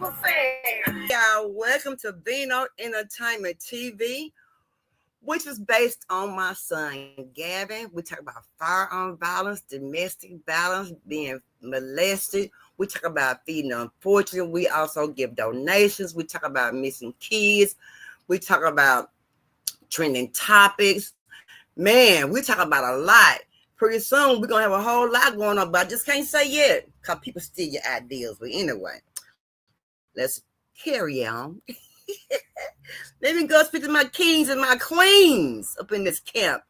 Y'all, welcome to Vino Entertainment TV, which is based on my son Gavin. We talk about firearm violence, domestic violence, being molested. We talk about feeding unfortunate. We also give donations. We talk about missing kids. We talk about trending topics. Man, we talk about a lot. Pretty soon we're gonna have a whole lot going on, but I just can't say yet because people steal your ideas. But anyway, let's carry on. Let me go speak to my kings and my queens up in this camp.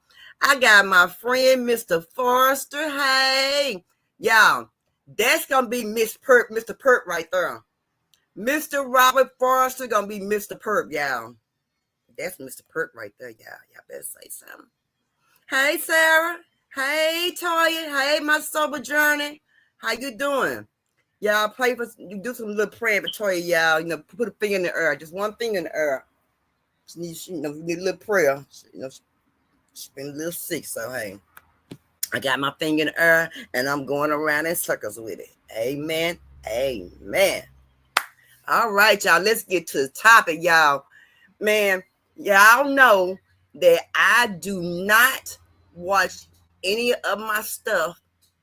I got my friend Mr. Forrester. Hey, y'all, that's gonna be Mr. Perp right there. Mr. Robert Forrester gonna be Mr. Perp, y'all. That's Mr. Perp right there, y'all. Y'all better say something. Hey, Sarah. Hey, Toya. Hey, my sober journey. How you doing? Y'all pray for, you do some little prayer for Toya, y'all. You know, put a finger in the air. Just one finger in the air. She needs a little prayer. She's been a little sick, so hey. I got my finger in the air, and I'm going around in circles with it. Amen. Amen. All right, y'all. Let's get to the topic, y'all. Man, y'all know that I do not watch any of my stuff,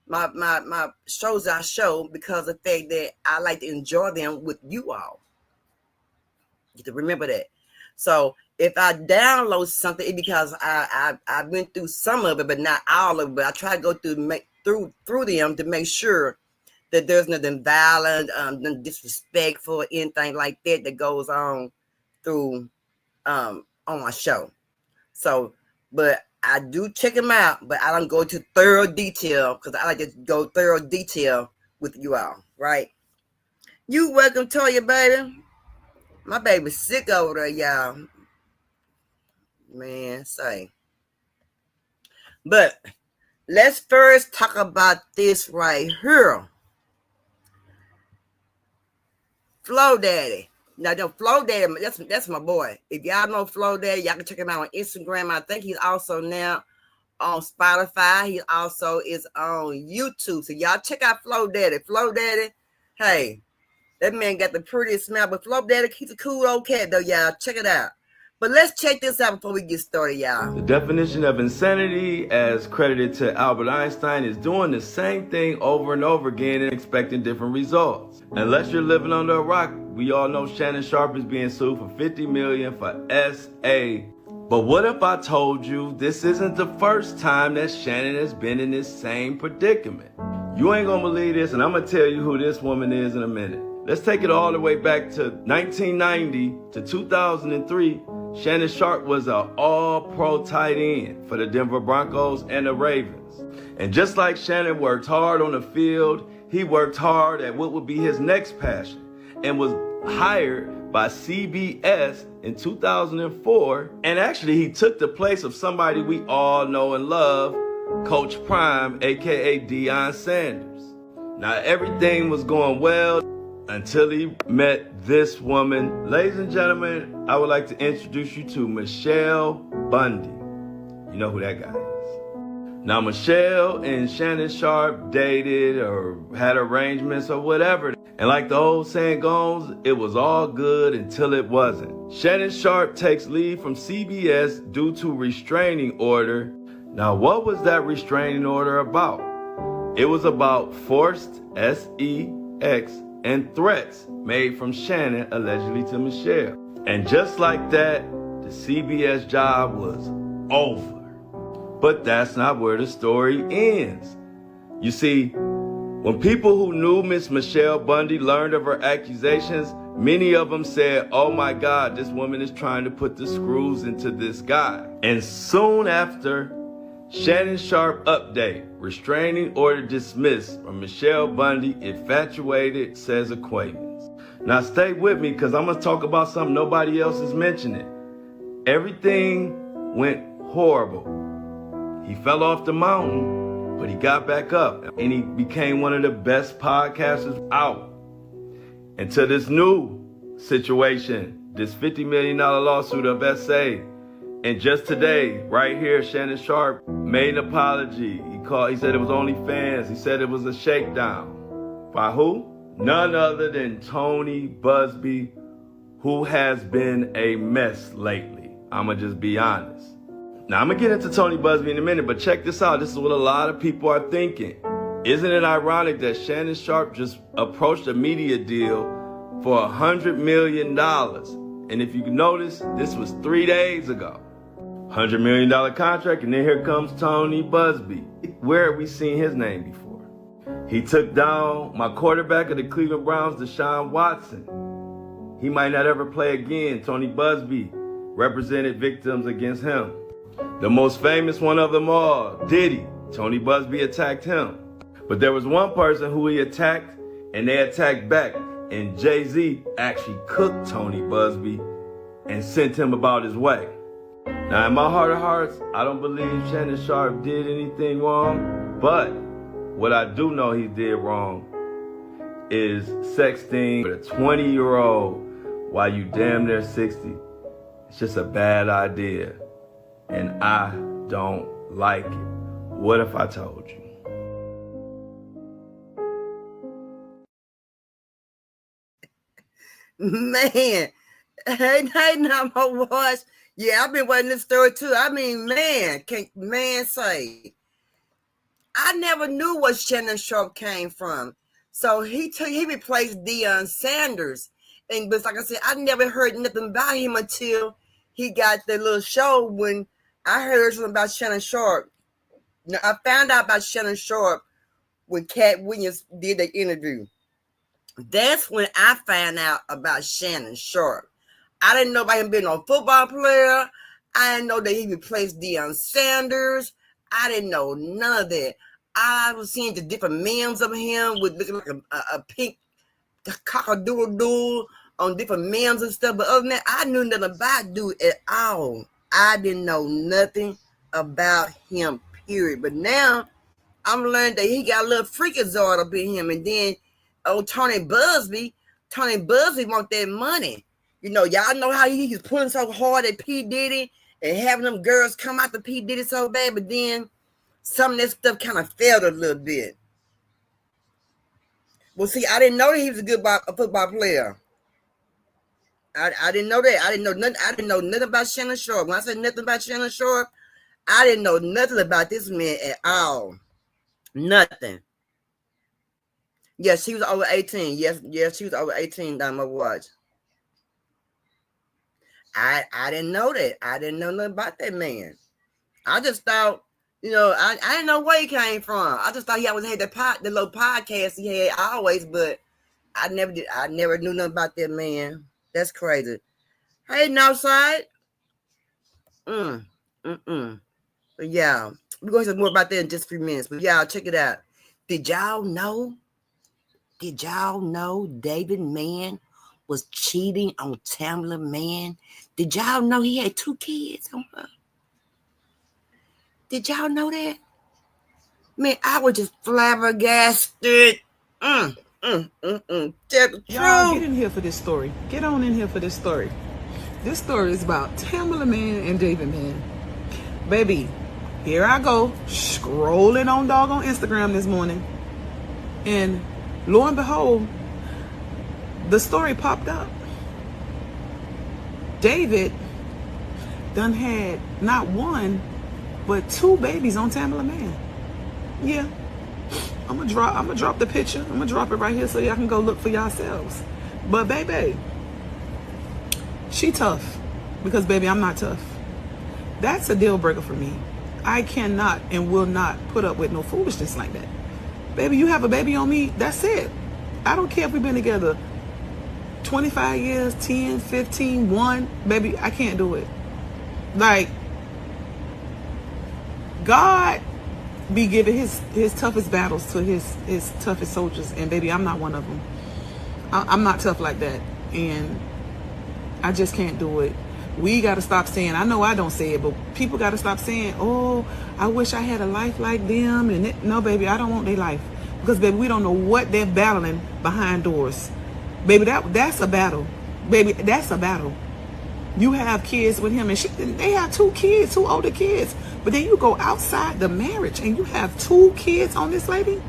my shows I show, because of the fact that I like to enjoy them with you all. You have to remember that. So if I download something, it's because I went through some of it, but not all of it. But I try to go through them to make sure that there's nothing violent, nothing disrespectful, anything like that goes on through on my show. So, but I do check them out, but I don't go to thorough detail because I like to go thorough detail with you all, right? You welcome, Toya, baby. My baby's sick over there, y'all. Man, say. But let's first talk about this right here. Flow Daddy. Now, Flow Daddy, that's my boy. If y'all know Flow Daddy, y'all can check him out on Instagram. I think he's also now on Spotify. He also is on YouTube. So y'all check out Flow Daddy. Flow Daddy, hey, that man got the prettiest smile. But Flow Daddy, he's a cool old cat, though, y'all. Check it out. But let's check this out before we get started, y'all. The definition of insanity, as credited to Albert Einstein, is doing the same thing over and over again and expecting different results. Unless you're living under a rock, we all know Shannon Sharpe is being sued for $50 million for SA. But what if I told you this isn't the first time that Shannon has been in this same predicament? You ain't gonna believe this, and I'm gonna tell you who this woman is in a minute. Let's take it all the way back to 1990 to 2003. Shannon Sharpe was an all-pro tight end for the Denver Broncos and the Ravens. And just like Shannon worked hard on the field, he worked hard at what would be his next passion and was hired by CBS in 2004. And actually, he took the place of somebody we all know and love, Coach Prime, a.k.a. Deion Sanders. Now, everything was going well until he met this woman. Ladies and gentlemen, I would like to introduce you to Michelle Bundy. You know who that guy is. Now, Michelle and Shannon Sharpe dated or had arrangements or whatever. And like the old saying goes, it was all good until it wasn't. Shannon Sharpe takes leave from CBS due to restraining order. Now, what was that restraining order about? It was about forced sex and threats made from Shannon allegedly to Michelle. And just like that, the CBS job was over. But that's not where the story ends. You see, when people who knew Miss Michelle Bundy learned of her accusations, many of them said, oh my God, this woman is trying to put the screws into this guy. And soon after, Shannon Sharpe update, restraining order dismissed from Michelle Bundy, infatuated, says acquaintance. Now stay with me because I'm going to talk about something nobody else is mentioning. Everything went horrible. He fell off the mountain, but he got back up and he became one of the best podcasters out. Until this new situation, this $50 million lawsuit of SA. And just today, right here, Shannon Sharpe made an apology. He said it was only fans. He said it was a shakedown. By who? None other than Tony Busby, who has been a mess lately. I'ma just be honest. Now, I'm gonna get into Tony Busby in a minute, but check this out. This is what a lot of people are thinking. Isn't it ironic that Shannon Sharpe just approached a media deal for $100 million? And if you can notice, this was 3 days ago. $100 million contract, and then here comes Tony Busby. Where have we seen his name before? He took down my quarterback of the Cleveland Browns, Deshaun Watson. He might not ever play again. Tony Busby represented victims against him. The most famous one of them all, Diddy. Tony Busby attacked him. But there was one person who he attacked, and they attacked back. And Jay-Z actually cooked Tony Busby and sent him about his way. Now, in my heart of hearts, I don't believe Shannon Sharpe did anything wrong, but what I do know he did wrong is sexting with a 20-year-old while you damn near 60. It's just a bad idea, and I don't like it. What if I told you? Man, hey, now my watch. Yeah, I've been watching this story too. I mean, man, can man say, I never knew where Shannon Sharpe came from. So he replaced Deion Sanders. And but like I said, I never heard nothing about him until he got the little show when I heard something about Shannon Sharpe. Now, I found out about Shannon Sharpe when Cat Williams did the interview. That's when I found out about Shannon Sharpe. I didn't know about him being a football player. I didn't know that he replaced Deion Sanders. I didn't know none of that. I was seeing the different memes of him with looking like a pink cock-a-doodle-doo on different memes and stuff. But other than that, I knew nothing about dude at all. I didn't know nothing about him, period. But now I'm learning that he got a little freakazoid up in him. And then Tony Busby want that money. You know, y'all know how he's pulling so hard at P. Diddy and having them girls come out to P. Diddy so bad, but then some of that stuff kind of failed a little bit. Well, see, I didn't know that he was a football player. I didn't know that. I didn't know nothing about Shannon Sharpe. When I said nothing about Shannon Sharpe, I didn't know nothing about this man at all. Nothing. Yes, she was over 18. Yes, she was over 18 down my watch. I didn't know that. I didn't know nothing about that man. I just thought, you know, I didn't know where he came from. I just thought he always had the little podcast he had always, but I never knew nothing about that man. That's crazy. Hey, Northside. But yeah, we're going to say more about that in just a few minutes. But y'all, check it out. Did y'all know David Mann was cheating on Tamela Mann? Did y'all know he had 2 kids on her? Did y'all know that? Man, I was just flabbergasted. Tell the Y'all truth. get in here for this story. Get on in here for this story. This story is about Tamela Mann and David Mann. Baby, here I go, scrolling on doggone Instagram this morning. And lo and behold, the story popped up. David done had not 1, but 2 babies on Tamela Mann. Yeah. I'm gonna drop the picture. I'm gonna drop it right here so y'all can go look for yourselves. But baby, she tough. Because baby, I'm not tough. That's a deal breaker for me. I cannot and will not put up with no foolishness like that. Baby, you have a baby on me, that's it. I don't care if we've been together 25 years, 10, 15, 1. Baby, I can't do it. Like, God be giving his toughest battles to his toughest soldiers. And baby, I'm not one of them. I'm not tough like that. And I just can't do it. We got to stop saying, I know I don't say it, but people got to stop saying, oh, I wish I had a life like them. And no, baby, I don't want their life. Because, baby, we don't know what they're battling behind doors. Baby, that's a battle. Baby, that's a battle. You have kids with him, and they have 2 kids, 2 older kids. But then you go outside the marriage, and you have 2 kids on this lady.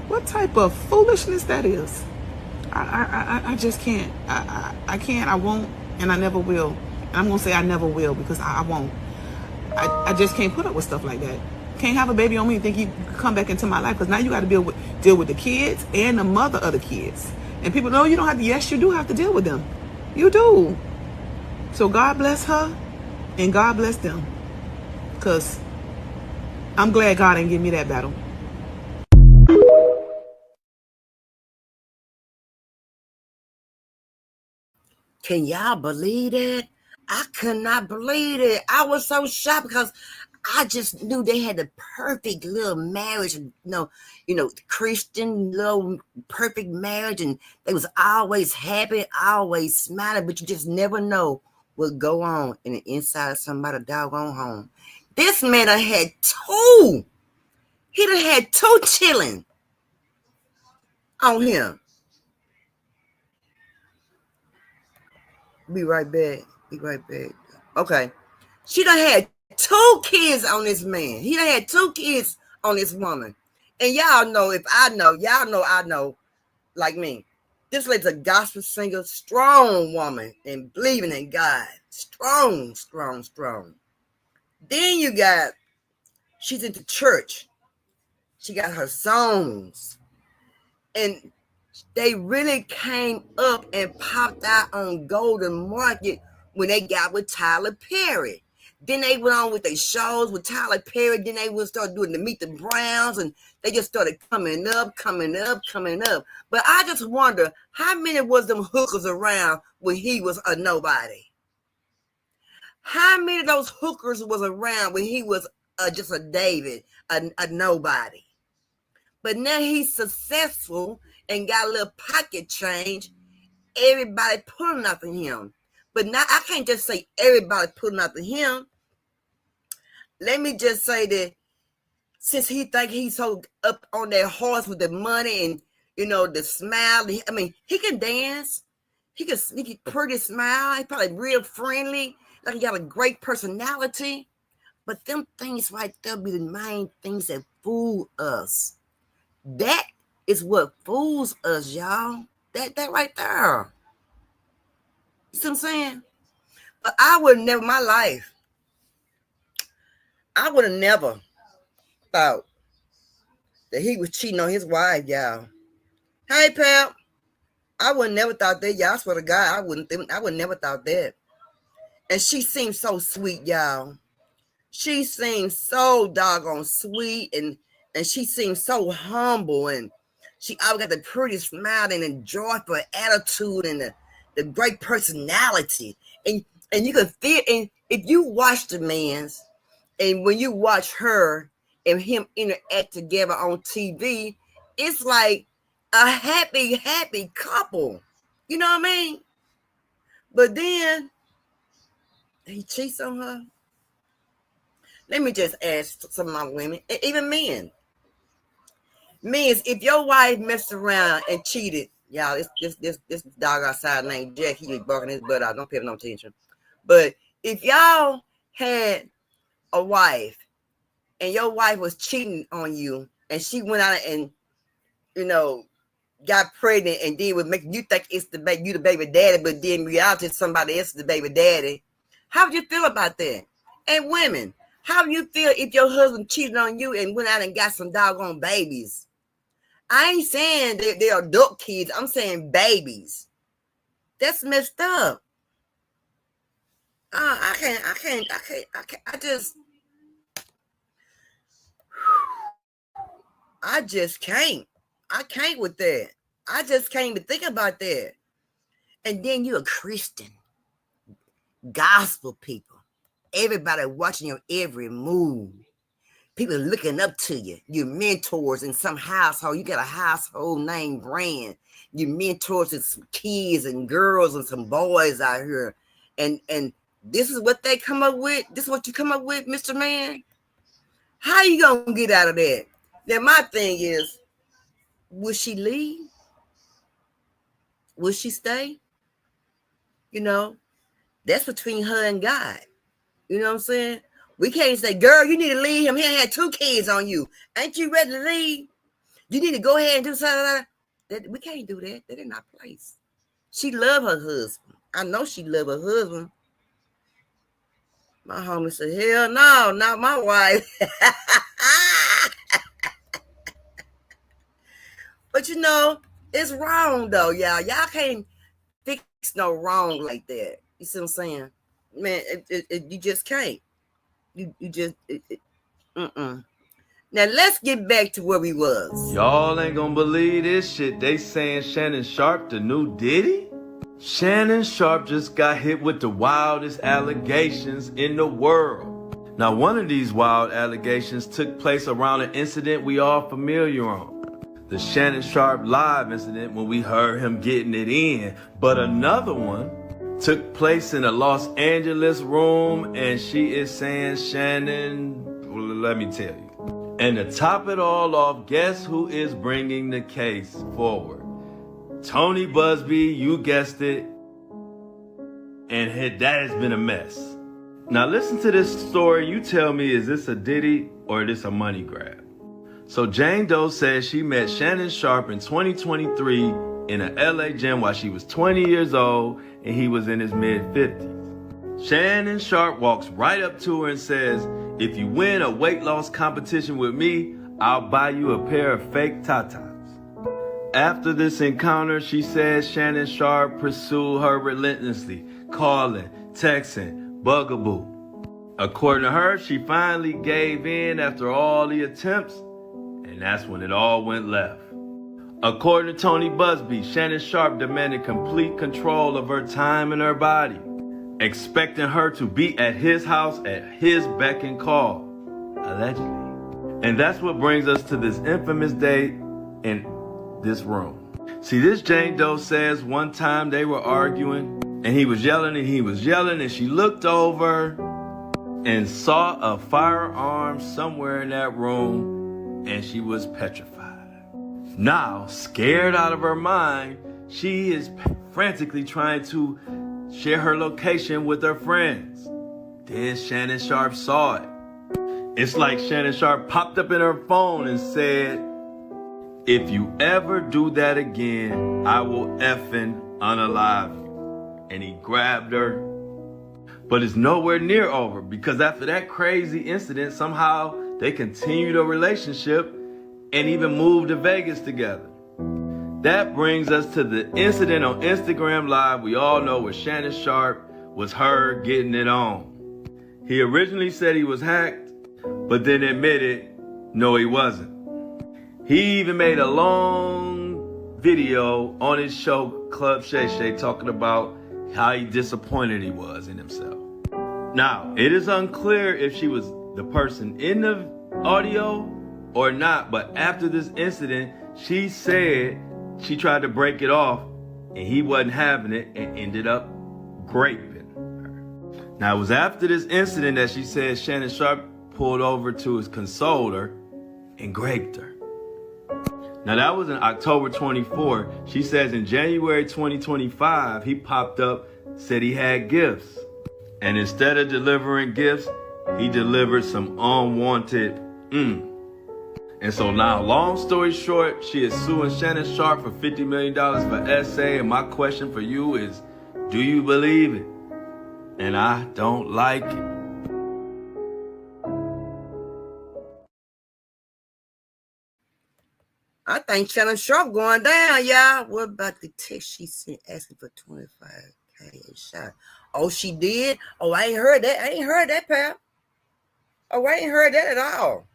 What type of foolishness that is? I just can't. I can't. I won't, and I never will. And I'm gonna say I never will because I won't. I just can't put up with stuff like that. Can't have a baby on me and think you can come back into my life, because now you got to deal with the kids and the mother of the kids. And people know you don't have to. Yes, you do have to deal with them. You do. So God bless her, and God bless them, because I'm glad God didn't give me that battle. Can y'all believe it? I could not believe it. I was so shocked because I just knew they had the perfect little marriage, Christian little perfect marriage, and they was always happy, always smiling, but you just never know what go on in the inside of somebody's doggone home. This man done had two. He done had two chilling on him. Be right back. Be right back. Okay. She done had two kids on this man. He done had two kids on this woman. And y'all know, if I know, y'all know I know, like me. This lady's a gospel singer, strong woman, and believing in God. Strong, strong, strong. Then you got, she's into church. She got her songs. And they really came up and popped out on Golden Market when they got with Tyler Perry. Then they went on with their shows with Tyler Perry. Then they would start doing the Meet the Browns, and they just started coming up. But I just wonder, how many was them hookers around when he was a nobody? How many of those hookers was around when he was just a David, a nobody? But now he's successful and got a little pocket change. Everybody pulling up on him. But now I can't just say everybody pulling up on him. Let me just say that since he think he's so up on that horse with the money and, the smile. I mean, he can dance. He can pretty smile. He's probably real friendly. Like he got a great personality. But them things right there be the main things that fool us. That is what fools us, y'all. That right there. You see what I'm saying? But I would never, my life, I would have never thought that he was cheating on his wife, y'all. Hey, pal. I would never thought that, y'all. I swear to God, I would never thought that. And she seems so sweet, y'all. She seems so doggone sweet, and she seems so humble, and she always got the prettiest smile and the joyful attitude and the great personality. And you can feel, and if you watch the man's, and when you watch her and him interact together on TV, it's like a happy couple. You know what I mean? But then he cheats on her. Let me just ask some of my women, even men. Men, if your wife messed around and cheated, y'all, this dog outside named Jack, he was barking his butt out. Don't pay no attention. But if y'all had a wife and your wife was cheating on you, and she went out and got pregnant, and then would make you think it's you the baby daddy, but then in reality somebody else is the baby daddy, how would you feel about that? And women, how do you feel if your husband cheated on you and went out and got some doggone babies? I ain't saying they're adult kids. I'm saying babies. That's messed up. I just can't. I can't with that. I just can't even think about that. And then you're a Christian. Gospel people. Everybody watching your every move. People looking up to you. Your mentors in some household. You got a household name brand. Your mentors and some kids and girls and some boys out here. And this is what they come up with. This is what you come up with, Mr. Man. How you gonna get out of that? Then my thing is, will she leave? Will she stay? That's between her and God. You know what I'm saying? We can't say, girl, you need to leave him. He had two kids on you. Ain't you ready to leave? You need to go ahead and do something. That we can't do that. That ain't our place. She love her husband. I know she love her husband. My homie said, hell no, not my wife. But you know, it's wrong though, y'all. Y'all can't fix no wrong like that. You see what I'm saying? Man, you just can't. You just Now let's get back to where we was. Y'all ain't gonna believe this shit. They saying Shannon Sharpe the new Diddy? Shannon Sharpe just got hit with the wildest allegations in the world. Now, one of these wild allegations took place around an incident we all familiar on. The Shannon Sharpe live incident when we heard him getting it in. But another one took place in a Los Angeles room, and she is saying, Shannon, well, let me tell you. And to top it all off, guess who is bringing the case forward? Tony Busby, you guessed it. And that has been a mess. Now listen to this story. You tell me, is this a Diddy or is this a money grab? So Jane Doe says she met Shannon Sharpe in 2023 in an LA gym while she was 20 years old and he was in his mid-50s. Shannon Sharpe walks right up to her and says, if you win a weight loss competition with me, I'll buy you a pair of fake tatas. After this encounter, she says Shannon Sharpe pursued her relentlessly, calling, texting, bugaboo. According to her, she finally gave in after all the attempts, and that's when it all went left. According to Tony Busby, Shannon Sharpe demanded complete control of her time and her body, expecting her to be at his house at his beck and call, allegedly. And that's what brings us to this infamous day in this room. See, this Jane Doe says one time they were arguing, and he was yelling and he was yelling, and she looked over and saw a firearm somewhere in that room, and she was petrified. Now, scared out of her mind, she is frantically trying to share her location with her friends. Then Shannon Sharpe saw it. It's like Shannon Sharpe popped up in her phone and said, if you ever do that again, I will effing unalive you. And he grabbed her. But it's nowhere near over, because after that crazy incident, somehow they continued a relationship and even moved to Vegas together. That brings us to the incident on Instagram Live we all know where Shannon Sharpe was heard getting it on. He originally said he was hacked, but then admitted, no, he wasn't. He even made a long video on his show, Club Shay Shay, talking about how disappointed he was in himself. Now, it is unclear if she was the person in the audio or not, but after this incident, she said she tried to break it off and he wasn't having it and ended up raping her. Now, it was after this incident that she said Shannon Sharpe pulled over to his consoler and raped her. Now, that was in October 24. She says in January 2025, he popped up, said he had gifts. And instead of delivering gifts, he delivered some unwanted And so now, long story short, she is suing Shannon Sharpe for $50 million for essay. And my question for you is, do you believe it? And I don't like it. I think Shannon Sharpe going down, y'all. What about the text she sent asking for 25K a shot? Oh, she did? Oh, I ain't heard that. I ain't heard that, pal. Oh, I ain't heard that at all.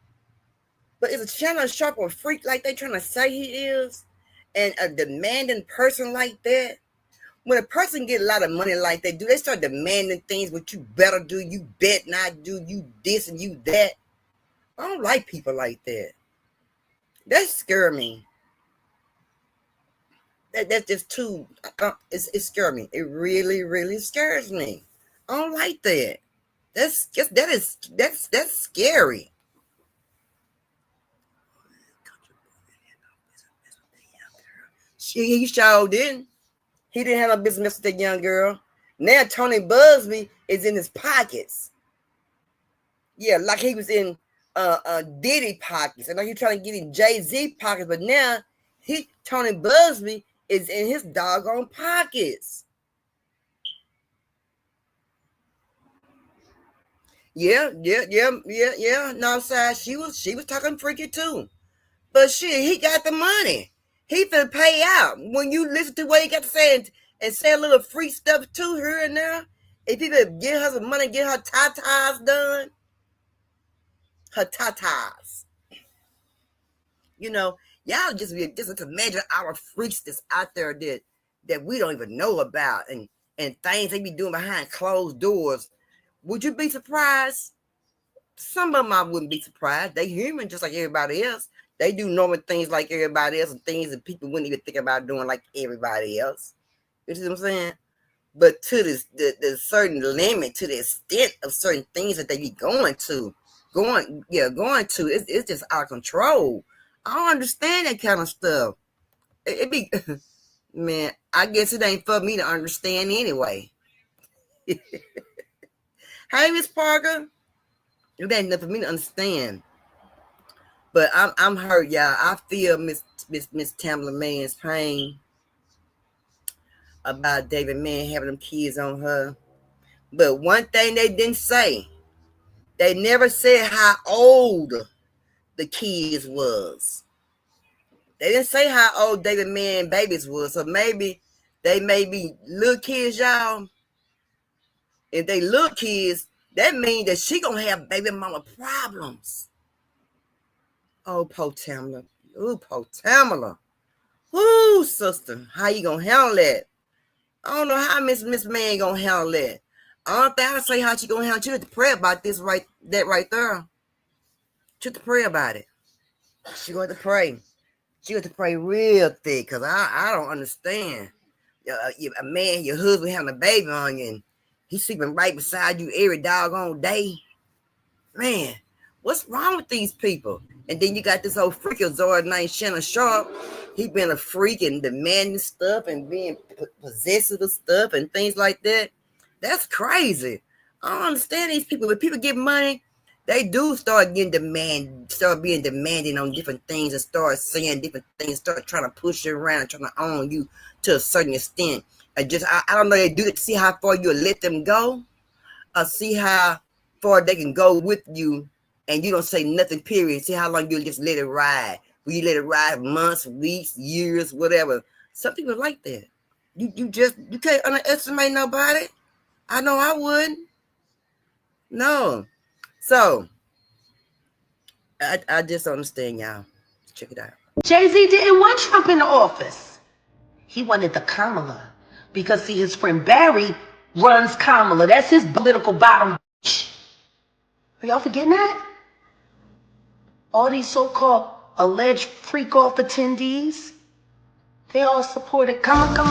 But is a Shannon Sharpe a freak like they trying to say he is? And a demanding person like that? When a person get a lot of money like that, do they start demanding things what you better do, you bet not do, you this and you that? I don't like people like that. That scare me. That's just too. It scares me. It really, really scares me. I don't like that. That's scary. He sure didn't. He didn't have no business with that young girl. Now Tony Busby is in his pockets. Yeah, like he was in Diddy pockets. I know he's trying to get in Jay-Z pockets, but now Tony Busby is in his doggone pockets. Yeah. No, side, she was talking freaky too. But shit, he got the money. He finna pay out. When you listen to what he got to say and say a little free stuff too here and there, if he could get her some money, get her tatas done, her tatas. You know, y'all just imagine our freaks that's out there that we don't even know about and things they be doing behind closed doors. Would you be surprised? Some of them I wouldn't be surprised. They human just like everybody else. They do normal things like everybody else and things that people wouldn't even think about doing like everybody else. You see what I'm saying? But to the certain limit, to the extent of certain things that they be going to, it's just out of control. I don't understand that kind of stuff. It be, man, I guess it ain't for me to understand anyway. Hey, Miss Parker. It ain't nothing for me to understand. But I'm hurt, y'all. I feel Miss Tamela Mann's pain about David Mann having them kids on her. But one thing they didn't say, they never said how old the kids was. They didn't say how old David Mann babies was. So maybe they may be little kids, y'all. If they little kids, that means that she gonna have baby mama problems. Oh, poor Tamela. Ooh, poor Tamela. Ooh, sister, how you gonna handle that? I don't know how Miss Mann gonna handle that. I don't think I'll say how she gonna handle it. She have to pray about this right there. She have to pray about it. She going to pray. She got to pray real thick because I don't understand. A man, your husband having a baby on you, and he's sleeping right beside you every doggone day. Man, what's wrong with these people? And then you got this old freakazoid named Shannon Sharpe. He been a freak and demanding stuff and being possessive of stuff and things like that. That's crazy. I don't understand these people. When people get money, they do start being demanding on different things and start saying different things, start trying to push you around, trying to own you to a certain extent. I don't know, they do it to see how far you'll let them go or see how far they can go with you and you don't say nothing, period. See how long you'll just let it ride. Will you let it ride months, weeks, years, whatever? Some people like that. You can't underestimate nobody. I know I wouldn't. No. So I just don't understand, y'all. Check it out. Jay-Z didn't want Trump in the office. He wanted the Kamala because, see, his friend Barry runs Kamala. That's his political bottom. Are y'all forgetting that? All these so-called alleged freak-off attendees, they all supported Chameleon.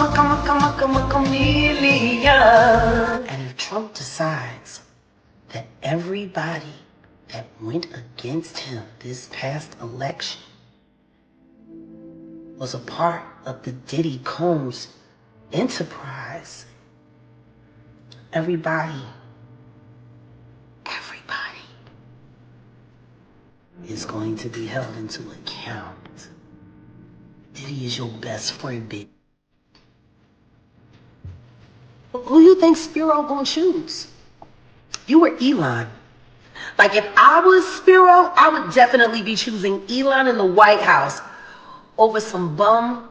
And if Trump decides that everybody that went against him this past election was a part of the Diddy Combs enterprise, everybody is going to be held into account. Diddy is your best friend, bitch. Who you think Spiro gonna choose? You or Elon? Like, if I was Spiro, I would definitely be choosing Elon in the White House over some bum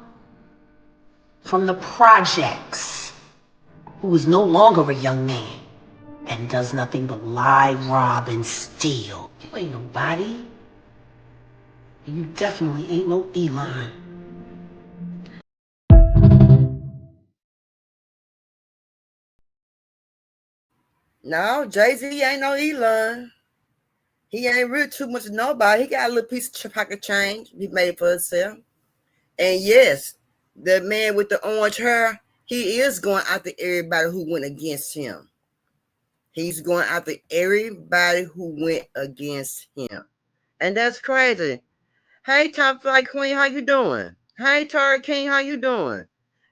from the projects who is no longer a young man and does nothing but lie, rob, and steal. You ain't nobody. You definitely ain't no Elon. No, Jay-Z ain't no Elon. He ain't really too much of nobody. He got a little piece of pocket change he made for himself. And yes, the man with the orange hair, he is going after everybody who went against him. He's going after everybody who went against him. And that's crazy. Hey, Top Flight Queen, how you doing? Hey, Tara King, how you doing?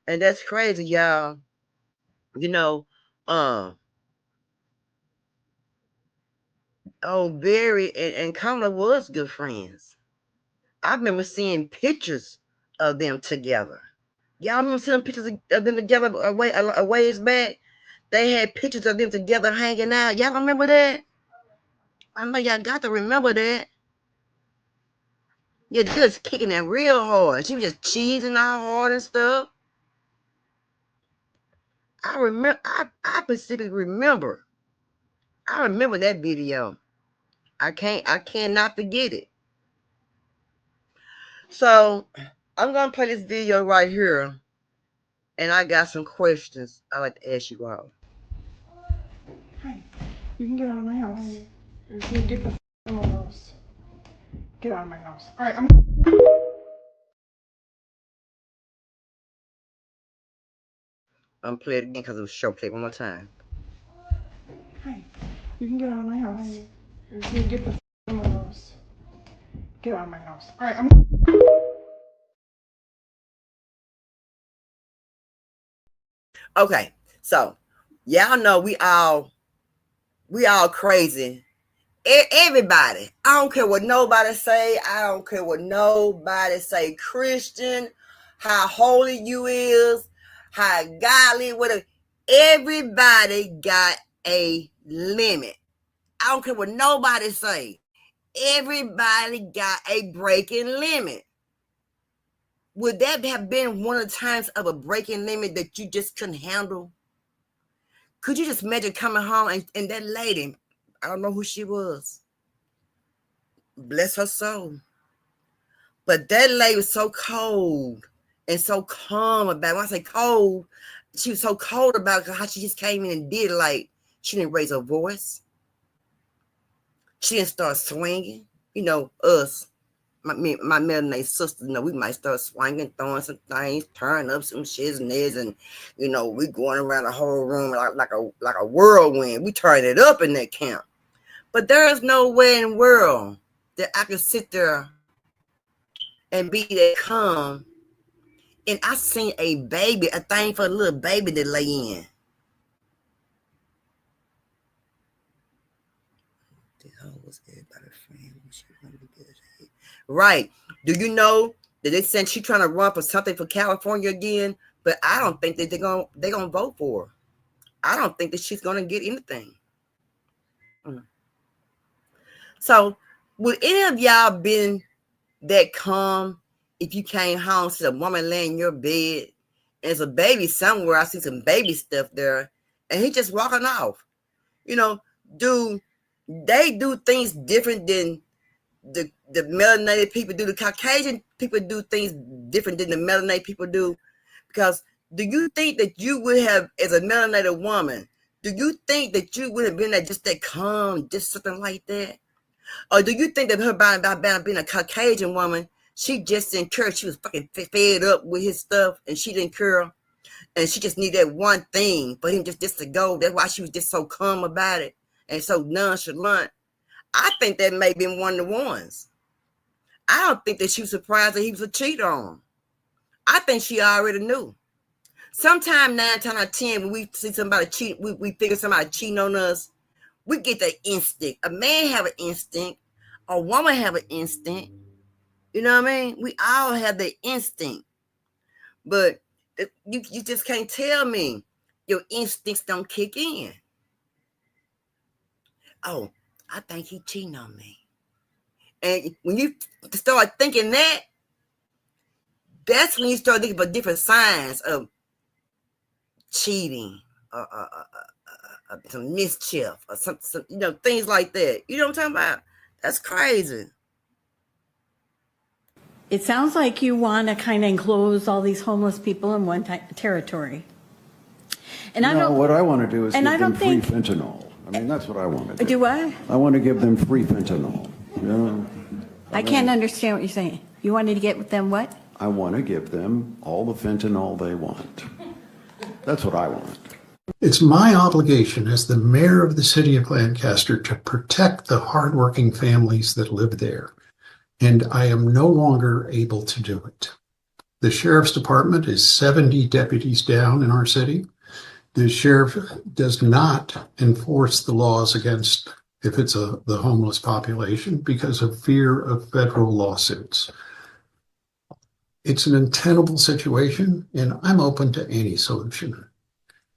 And that's crazy, y'all. You know, Oh, very, and Kamala was good friends. I remember seeing pictures of them together. Y'all remember seeing pictures of them together a ways back? They had pictures of them together hanging out. Y'all remember that? I know y'all got to remember that. Yeah, just kicking it real hard. She was just cheesing out hard and stuff. I remember. I specifically remember. I remember that video. I cannot forget it. So I'm gonna play this video right here, and I got some questions I'd like to ask you all. Hey, you can get out of my house. You get the out of my house. Get out of my house. All right, I'm Play it again because it was short. Play it one more time. Hey, you can get out of my house. You get the out of my house. Get out of my house. All right, I'm Okay, so y'all know we all crazy. Everybody. I don't care what nobody say. I don't care what nobody say. Christian, how holy you is, how godly, whatever. Everybody got a limit. I don't care what nobody say. Everybody got a breaking limit. Would that have been one of the times of a breaking limit that you just couldn't handle? Could you just imagine coming home and that lady, I don't know who she was, bless her soul, but that lady was so cold and so calm about it. When I say cold, she was so cold about how she just came in and did it. Like, she didn't raise her voice. She didn't start swinging. You know, us, my melanated sisters, you know, we might start swinging, throwing some things, turning up some shizness, and you know, we going around the whole room like a whirlwind. We turn it up in that camp. But there is no way in the world that I could sit there and be that calm. And I seen a baby, a thing for a little baby to lay in. Was everybody friend? Right. Do you know that they said she's trying to run for something for California again? But I don't think that they're gonna vote for her. I don't think that she's gonna get anything. So would any of y'all been that calm if you came home to a woman laying in your bed and there's a baby somewhere? I see some baby stuff there, and he just walking off. You know, do they do things different than the melanated people do? The Caucasian people do things different than the melanated people do? Because do you think that you would have, as a melanated woman, do you think that you would have been just that calm, just something like that? Or do you think that her by being a Caucasian woman, she just didn't care? She was fucking fed up with his stuff, and she didn't care, and she just needed that one thing for him just to go. That's why she was just so calm about it and so nonchalant. I think that may have been one of the ones. I don't think that she was surprised that he was a cheater on her. I think she already knew. Sometime 9 times out of 10, when we see somebody cheat, we figure somebody cheating on us, we get the instinct. A man have an instinct. A woman have an instinct. You know what I mean? We all have the instinct. But you just can't tell me your instincts don't kick in. Oh, I think he cheating on me. And when you start thinking that, that's when you start thinking about different signs of cheating, some mischief, or some things like that. You know what I'm talking about? That's crazy. It sounds like you want to kind of enclose all these homeless people in one territory. And no, what I want to do is and give them free fentanyl. I mean, that's what I want to do. Do what? I want to give them free fentanyl. You know? I can't understand what you're saying. You wanted to get with them what? I want to give them all the fentanyl they want. That's what I want. It's my obligation as the mayor of the city of Lancaster to protect the hardworking families that live there. And I am no longer able to do it. The sheriff's department is 70 deputies down in our city. The sheriff does not enforce the laws against if it's the homeless population, because of fear of federal lawsuits. It's an untenable situation, and I'm open to any solution.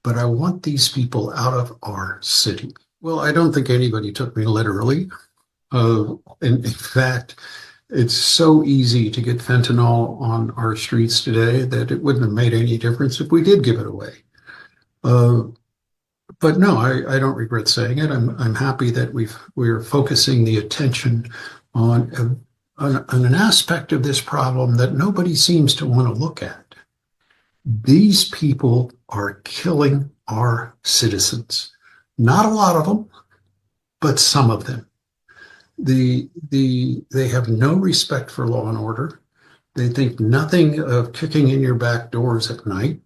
But I want these people out of our city. Well, I don't think anybody took me literally. In fact, it's so easy to get fentanyl on our streets today that it wouldn't have made any difference if we did give it away. But no, I don't regret saying it. I'm happy that we're focusing the attention on an aspect of this problem that nobody seems to want to look at. These people are killing our citizens. Not a lot of them, but some of them. They have no respect for law and order. They think nothing of kicking in your back doors at night.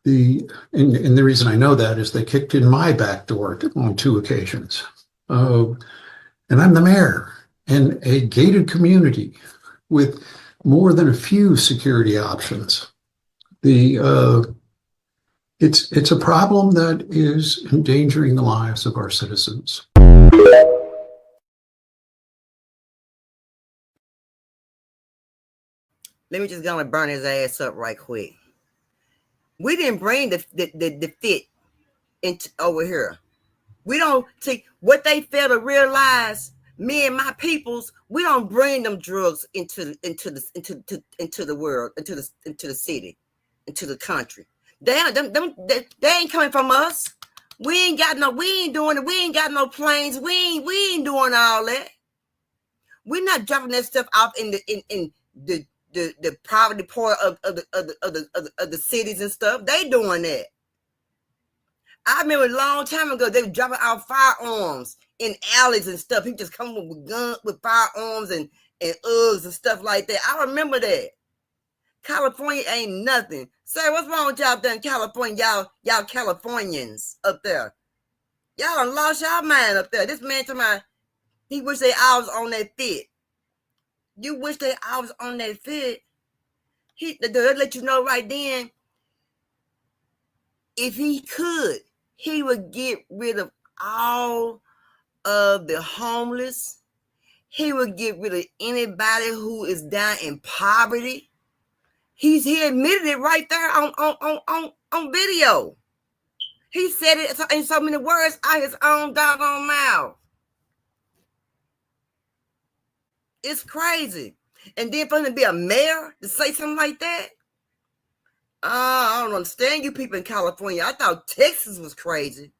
And the reason I know that is they kicked in my back door on 2 occasions. And I'm the mayor in a gated community with more than a few security options. It's a problem that is endangering the lives of our citizens. Let me just go and burn his ass up right quick. We didn't bring the fit into over here. We don't see what they fail to realize. Me and my peoples, we don't bring them drugs into the world, into the city, into the country. They ain't coming from us. We ain't doing it. We ain't got no planes. We ain't doing all that. We're not dropping that stuff off in the poverty part of the cities and stuff. They doing that. I remember a long time ago, they were dropping out firearms in alleys and stuff. People just coming with guns, with firearms and Uggs and stuff like that. I remember that. California ain't nothing. Sir, what's wrong with y'all up there in California? Y'all Californians up there. Y'all done lost y'all mind up there. This man talking about he wish they all was on that fit. You wish they all was on that fit. They'll let you know right then, if he could, he would get rid of all of the homeless. He would get rid of anybody who is down in poverty. He admitted it right there on video. He said it in so many words out his own doggone mouth. It's crazy. And then for him to be a mayor to say something like that, I don't understand you people in California. I thought Texas was crazy.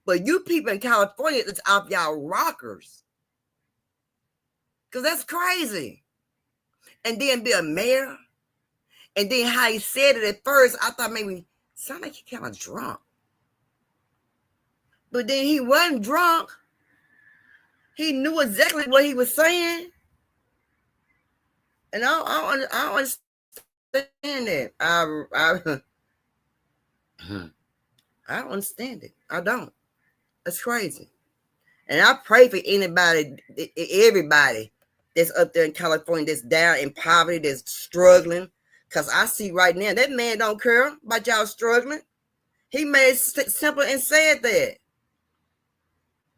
But you people in California, it's off y'all rockers. Because that's crazy. And then be a mayor. And then how he said it at first, I thought maybe sounded like he kind of drunk. But then he wasn't drunk. He knew exactly what he was saying. And I don't understand that. I don't understand it. I don't. That's crazy. And I pray for everybody that's up there in California that's down in poverty, that's struggling. Because I see right now, that man don't care about y'all struggling. He made it simple and said that.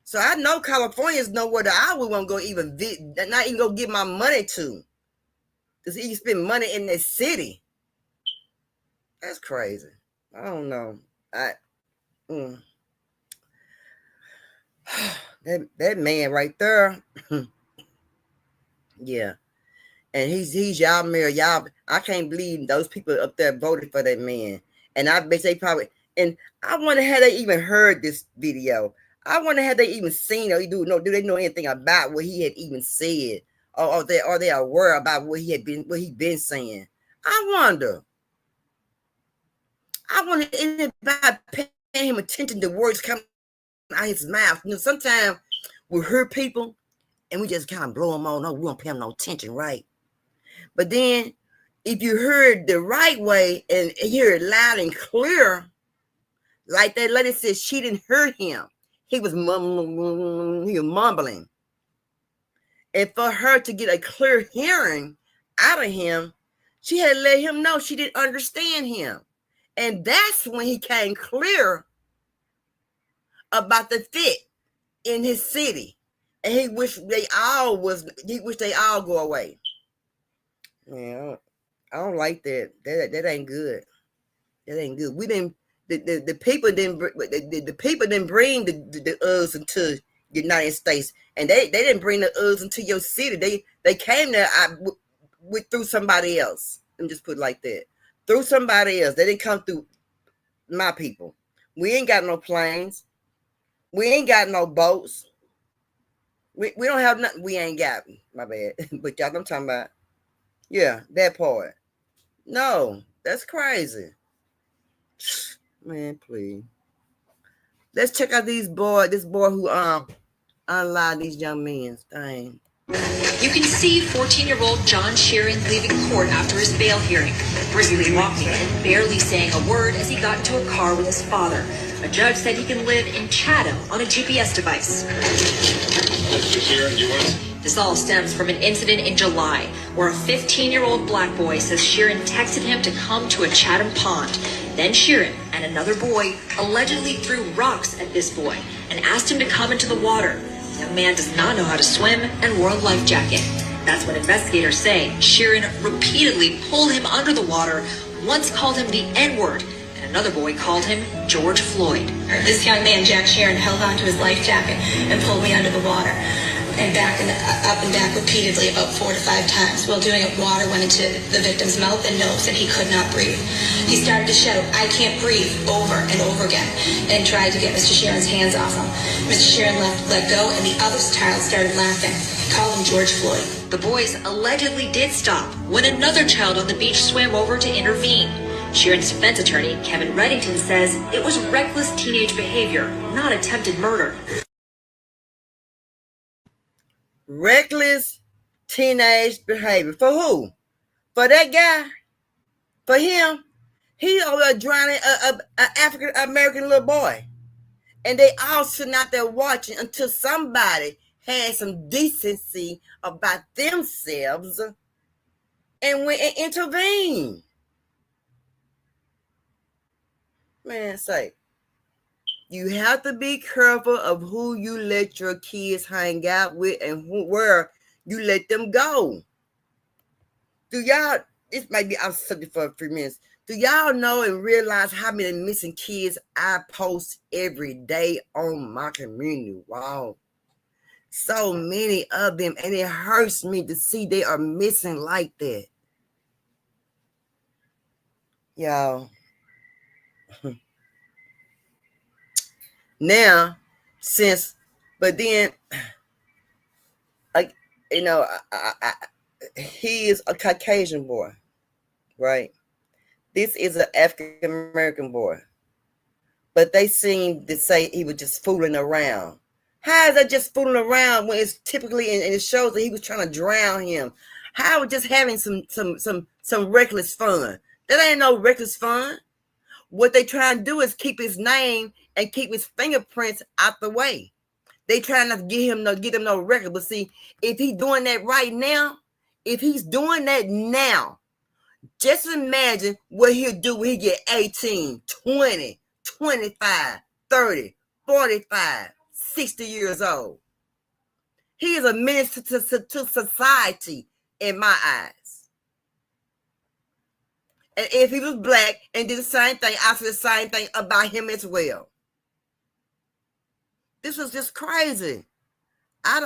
So I know Californians know where I would want to go not even go give my money to. Because he spend money in that city. That's crazy. I don't know. That man right there. Yeah. And he's y'all mayor. Y'all, I can't believe those people up there voted for that man. And I bet they probably, and I wonder had they even heard this video. I wonder had they even seen or do they know anything about what he had even said? Or are they aware about what he been saying? I wonder anybody paying him attention to words coming out his mouth. You know, sometimes we hear people and we just kind of blow them on. No, we don't pay them no attention, right? But then if you heard the right way and hear it loud and clear, like that lady said, she didn't hear him. He was mumbling. And for her to get a clear hearing out of him, she had to let him know she didn't understand him. And that's when he came clear about the fit. in his city, and he wished they all go away. Yeah, I don't like that. That ain't good. That ain't good. We didn't. The people didn't. The people didn't bring the us into the United States, and they didn't bring the us into your city. They came there through somebody else. Let me just put it like that. Through somebody else. They didn't come through my people. We ain't got no planes. We ain't got no boats. We don't have nothing. We ain't got. My bad. But y'all, I'm talking about. Yeah, that part. No, that's crazy. Man, please. Let's check out this boy who unalive these young men's thing. You can see 14-year-old John Sheeran leaving court after his bail hearing, briskly walking in, barely saying a word as he got into a car with his father. A judge said he can live in Chatham on a GPS device. Mr. Sheeran, you want? This all stems from an incident in July where a 15-year-old black boy says Sheeran texted him to come to a Chatham pond. Then Sheeran and another boy allegedly threw rocks at this boy and asked him to come into the water. The young man does not know how to swim and wore a life jacket. That's what investigators say. Sheeran repeatedly pulled him under the water, once called him the N-word, and another boy called him George Floyd. This young man, Jack Sheeran, held onto his life jacket and pulled me under the water. And up and back repeatedly about 4 to 5 times. While doing it, water went into the victim's mouth and nose and he could not breathe. He started to shout, "I can't breathe," over and over again, and tried to get Mr. Sheeran's hands off him. Mr. Sheeran let go, and the other child started laughing. He called him George Floyd. The boys allegedly did stop when another child on the beach swam over to intervene. Sheeran's defense attorney, Kevin Reddington, says it was reckless teenage behavior, not attempted murder. Reckless teenage behavior. For who? For that guy? For him? He over there drowning an African American little boy. And they all sitting out there watching until somebody had some decency about themselves and went and intervened. Man, say, you have to be careful of who you let your kids hang out with and where you let them go. Do y'all, this might be off subject for a few minutes. Do y'all know and realize how many missing kids I post every day on my community wall? So many of them, and it hurts me to see they are missing like that. Y'all. Now, but then, like, you know, he is a Caucasian boy, right? This is an African American boy, but they seem to say he was just fooling around. How is that just fooling around when it's typically and it shows that he was trying to drown him? How was just having some reckless fun? That ain't no reckless fun. What they trying to do is keep his name and keep his fingerprints out the way. They trying not to get him no record. But see, if he's doing that right now, if he's doing that now, just imagine what he'll do when he get 18, 20, 25, 30, 45, 60 years old. He is a menace to society in my eyes. And if he was black and did the same thing, I said the same thing about him as well. This was just crazy. I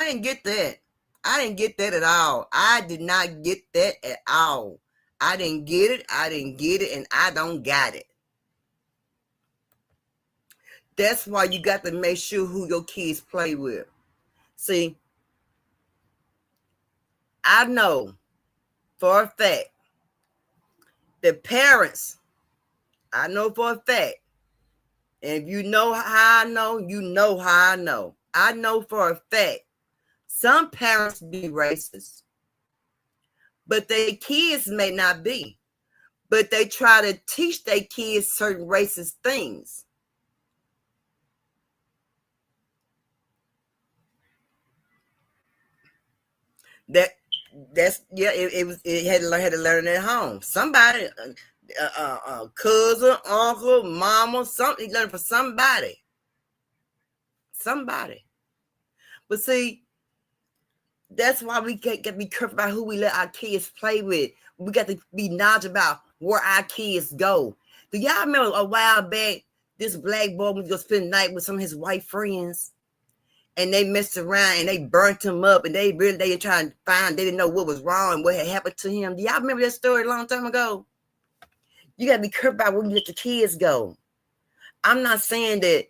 didn't get that. I didn't get that at all. I did not get that at all. I didn't get it. And I don't got it. That's why you got to make sure who your kids play with. See, I know for a fact the parents, I know for a fact, and if you know how I know, you know how I know. I know for a fact some parents be racist, but their kids may not be. But they try to teach their kids certain racist things. It had to learn at home. Somebody, cousin, uncle, mama, something, he learned from somebody. Somebody. But see, that's why we got to be careful about who we let our kids play with. We got to be knowledgeable about where our kids go. Do y'all remember a while back, this black boy was going to spend the night with some of his white friends? And they messed around and they burnt him up, and they were trying to find, they didn't know what was wrong and what had happened to him. Do y'all remember that story a long time ago? You got to be careful about where you let the kids go. I'm not saying that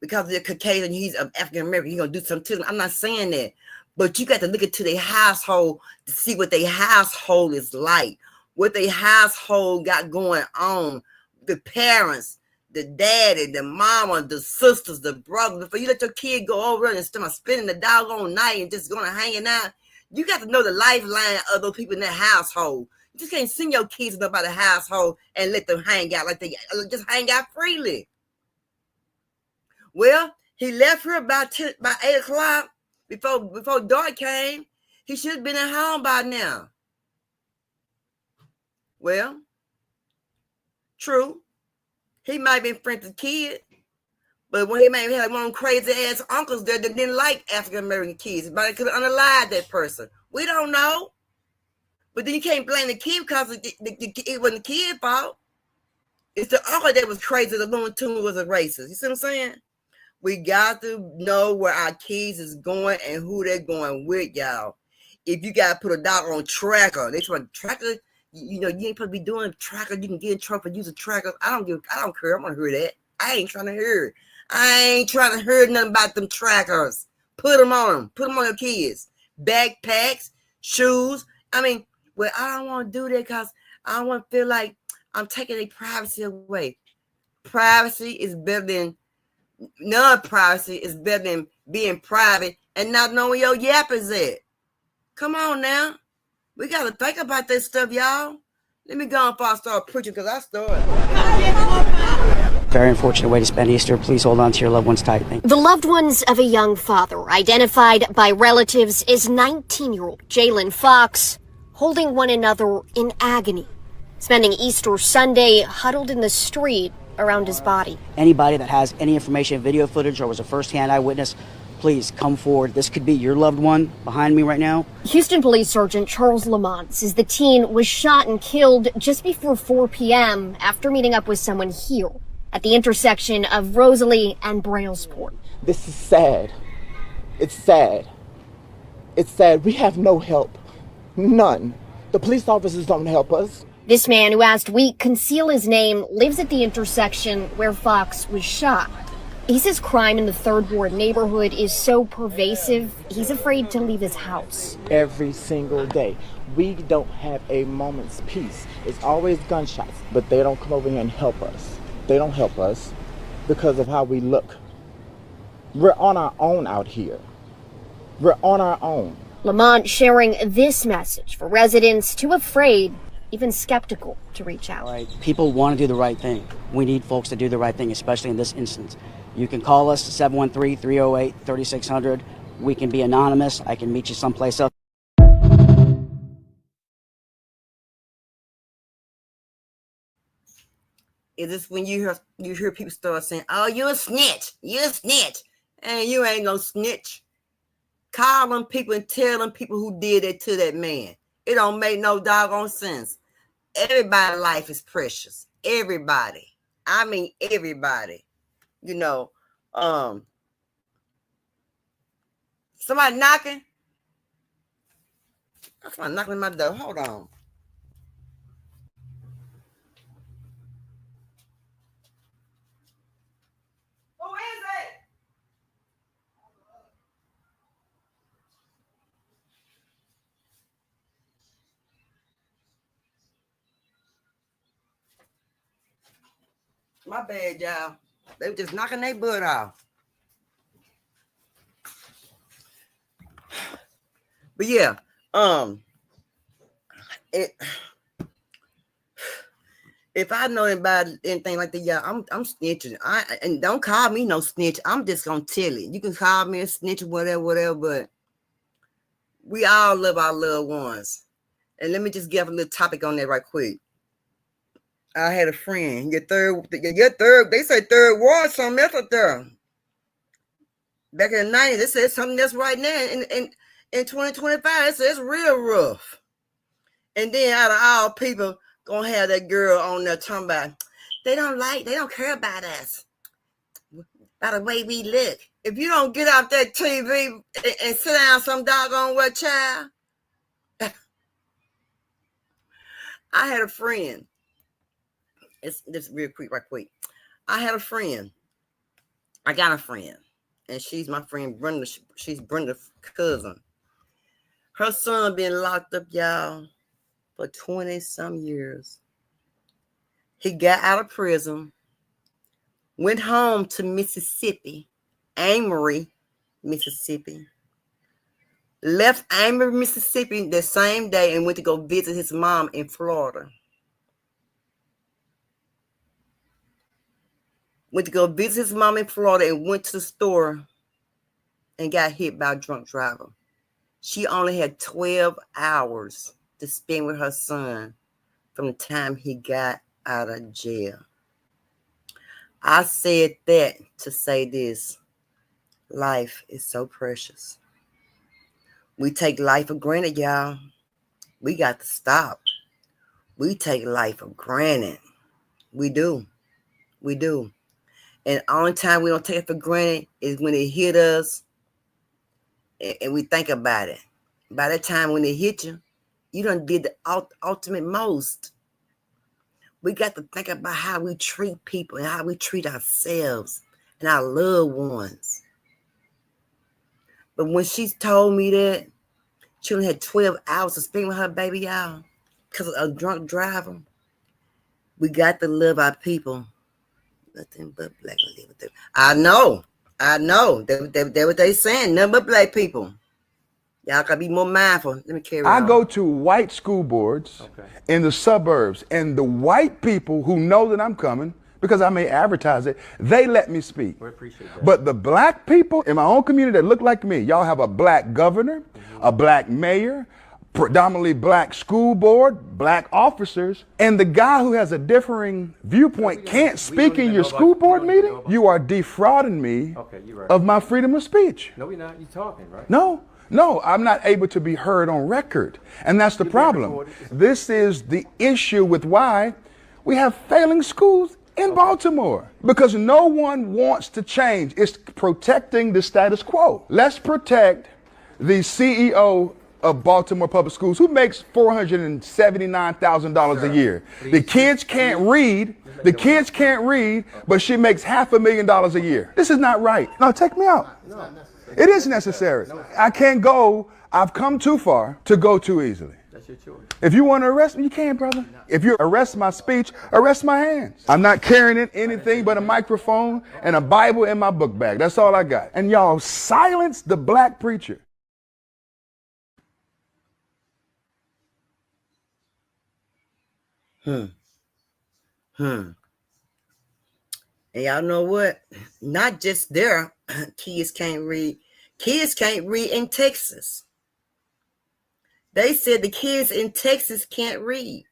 because they're Caucasian, he's African American, he's going to do something to them. I'm not saying that. But you got to look into their household to see what their household is like, what their household got going on, the parents, the daddy, the mama, the sisters, the brothers. Before you let your kid go over and start spending the doggone night and just going to hanging out, you got to know the lifeline of those people in that household. You just can't send your kids to nobody's household and let them hang out like they just hang out freely. Well, he left her about 8 o'clock before dark came. He should have been at home by now. Well, true. He might have been friends with the kid, but when he may have had one of them crazy ass uncles there that didn't like African American kids, but could have unalived that person. We don't know. But then you can't blame the kid because it wasn't the kid's fault. It's the uncle that was crazy. The Looney Tunes was a racist. You see what I'm saying? We got to know where our kids is going and who they're going with, y'all. If you got to put a dog on tracker, they try to tracker. You know, you ain't supposed to be doing tracker. You can get in trouble for using trackers. I don't care. I want to hear that. I ain't trying to hear it. I ain't trying to hear nothing about them trackers. Put them on them. Put them on your kids. Backpacks, shoes. I mean, well, I don't want to do that because I don't want to feel like I'm taking their privacy away. Privacy is better than non-privacy is better than being private and not knowing your yap is at. Come on now. We got to think about this stuff, y'all. Let me go on before I start preaching because I started. Very unfortunate way to spend Easter. Please hold on to your loved ones tight. The loved ones of a young father, identified by relatives as 19-year-old Jalen Fox, holding one another in agony, spending Easter Sunday huddled in the street around his body. Anybody that has any information, video footage, or was a first-hand eyewitness, please come forward. This could be your loved one behind me right now. Houston Police Sergeant Charles Lamont says the teen was shot and killed just before 4 p.m. after meeting up with someone here at the intersection of Rosalie and Brailsport. This is sad. It's sad. It's sad. We have no help. None. The police officers don't help us. This man, who asked we conceal his name, lives at the intersection where Fox was shot. He says crime in the 3rd Ward neighborhood is so pervasive, he's afraid to leave his house. Every single day. We don't have a moment's peace. It's always gunshots, but they don't come over here and help us. They don't help us because of how we look. We're on our own out here. We're on our own. Lamont sharing this message for residents too afraid, even skeptical, to reach out. Right. People want to do the right thing. We need folks to do the right thing, especially in this instance. You can call us 713-308-3600. We can be anonymous. I can meet you someplace else. Is this when you hear people start saying, "Oh, you're a snitch. You're a snitch," and you ain't no snitch. Call them people and tell them people who did it to that man. It don't make no doggone sense. Everybody's life is precious. Everybody. I mean, everybody. You know, somebody knocking. Somebody knocking on my door. Hold on. Who is it? My bad, y'all. They were just knocking their butt off. But yeah, if I know about anything like that, yeah, I'm snitching. And don't call me no snitch. I'm just gonna tell it. You can call me a snitch or whatever, but we all love our loved ones. And let me just give a little topic on that right quick. I had a friend, your third, they say 3rd Ward, something else up there. Back in the 90s, it said something that's right now. In 2025, it says real rough. And then out of all people, gonna have that girl on there talking about, they don't care about us, by the way we look. If you don't get off that TV and sit down some doggone what, child. I had a friend. It's this real quick, right quick. I had a friend. I got a friend. And she's my friend Brenda. She's Brenda's cousin. Her son been locked up, y'all, for 20-some years. He got out of prison, went home to Mississippi, Amory, Mississippi. Left Amory, Mississippi the same day and went to go visit his mom in Florida. Went to go visit his mom in Florida and went to the store and got hit by a drunk driver. She only had 12 hours to spend with her son from the time he got out of jail. I said that to say this. Life is so precious. We take life for granted, y'all. We got to stop. We take life for granted. We do. We do. And the only time we don't take it for granted is when it hit us and we think about it. By that time when it hit you, you done did the ultimate most. We got to think about how we treat people and how we treat ourselves and our loved ones. But when she told me that she only had 12 hours to spend with her baby, y'all, because of a drunk driver, we got to love our people. Nothing but black and live with them. I know. That's what they saying. Nothing but black people. Y'all gotta be more mindful. Let me carry on. I go to white school boards in the suburbs, and the white people who know that I'm coming, because I may advertise it, they let me speak. We appreciate that. But the black people in my own community that look like me, y'all have a black governor, a black mayor, predominantly black school board, black officers, and the guy who has a differing viewpoint can't speak in your school board meeting. You are defrauding me of my freedom of speech. No, we're not. You're talking, right? No, I'm not able to be heard on record. And that's the problem. This is the issue with why we have failing schools in Baltimore. Because no one wants to change. It's protecting the status quo. Let's protect the CEO of Baltimore Public Schools who makes $479,000 a year. The kids can't read. The kids can't read, but she makes $500,000 a year. This is not right. No, take me out. It is necessary. I can't go. I've come too far to go too easily. That's your choice. If you want to arrest me, you can, brother. If you arrest my speech, arrest my hands. I'm not carrying anything but a microphone and a Bible in my book bag. That's all I got. And y'all silence the black preacher. And y'all know what? Not just there, kids can't read. Kids can't read in Texas. They said the kids in Texas can't read.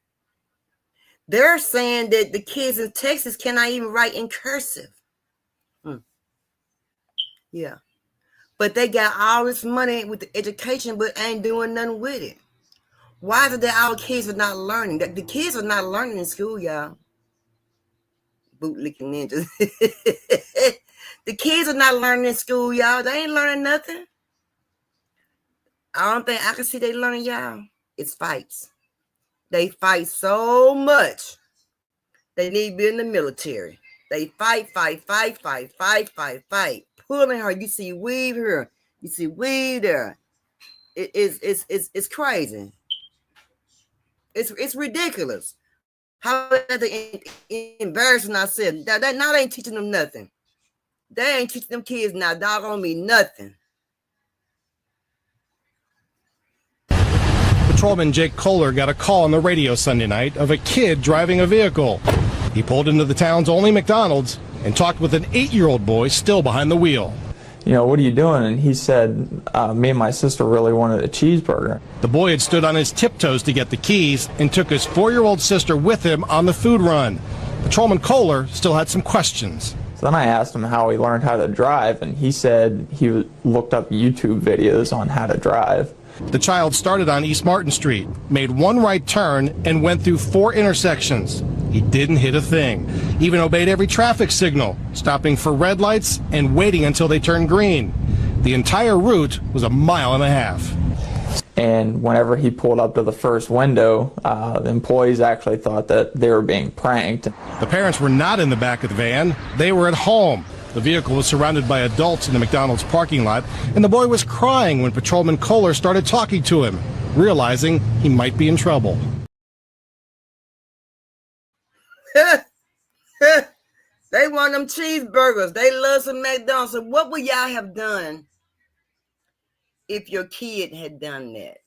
They're saying that the kids in Texas cannot even write in cursive. Yeah. But they got all this money with the education, but ain't doing nothing with it. Why is it that our kids are not learning? The kids are not learning in school, y'all. Bootlicking ninjas. The kids are not learning in school, y'all. They ain't learning nothing. I don't think I can see they learning, y'all. It's fights. They fight so much. They need to be in the military. They fight. Pulling her. You see weave here. You see weave there. It's crazy. It's ridiculous. How they embarrassing ourselves. Now they ain't teaching them nothing. They ain't teaching them kids now. Doggone me nothing. Patrolman Jake Kohler got a call on the radio Sunday night of a kid driving a vehicle. He pulled into the town's only McDonald's and talked with an 8-year-old boy still behind the wheel. You know, what are you doing? And he said, me and my sister really wanted a cheeseburger. The boy had stood on his tiptoes to get the keys and took his 4-year-old sister with him on the food run. Patrolman Kohler still had some questions. So Then I asked him how he learned how to drive, and he said he looked up YouTube videos on how to drive. The child started on East Martin Street, made one right turn, and went through 4 intersections. He didn't hit a thing, even obeyed every traffic signal, stopping for red lights and waiting until they turned green. The entire route was 1.5 miles. And whenever he pulled up to the first window, the employees actually thought that they were being pranked. The parents were not in the back of the van. They were at home. The vehicle was surrounded by adults in the McDonald's parking lot, and the boy was crying when Patrolman Kohler started talking to him, realizing he might be in trouble. They want them cheeseburgers. They love some McDonald's. So what would y'all have done if your kid had done that?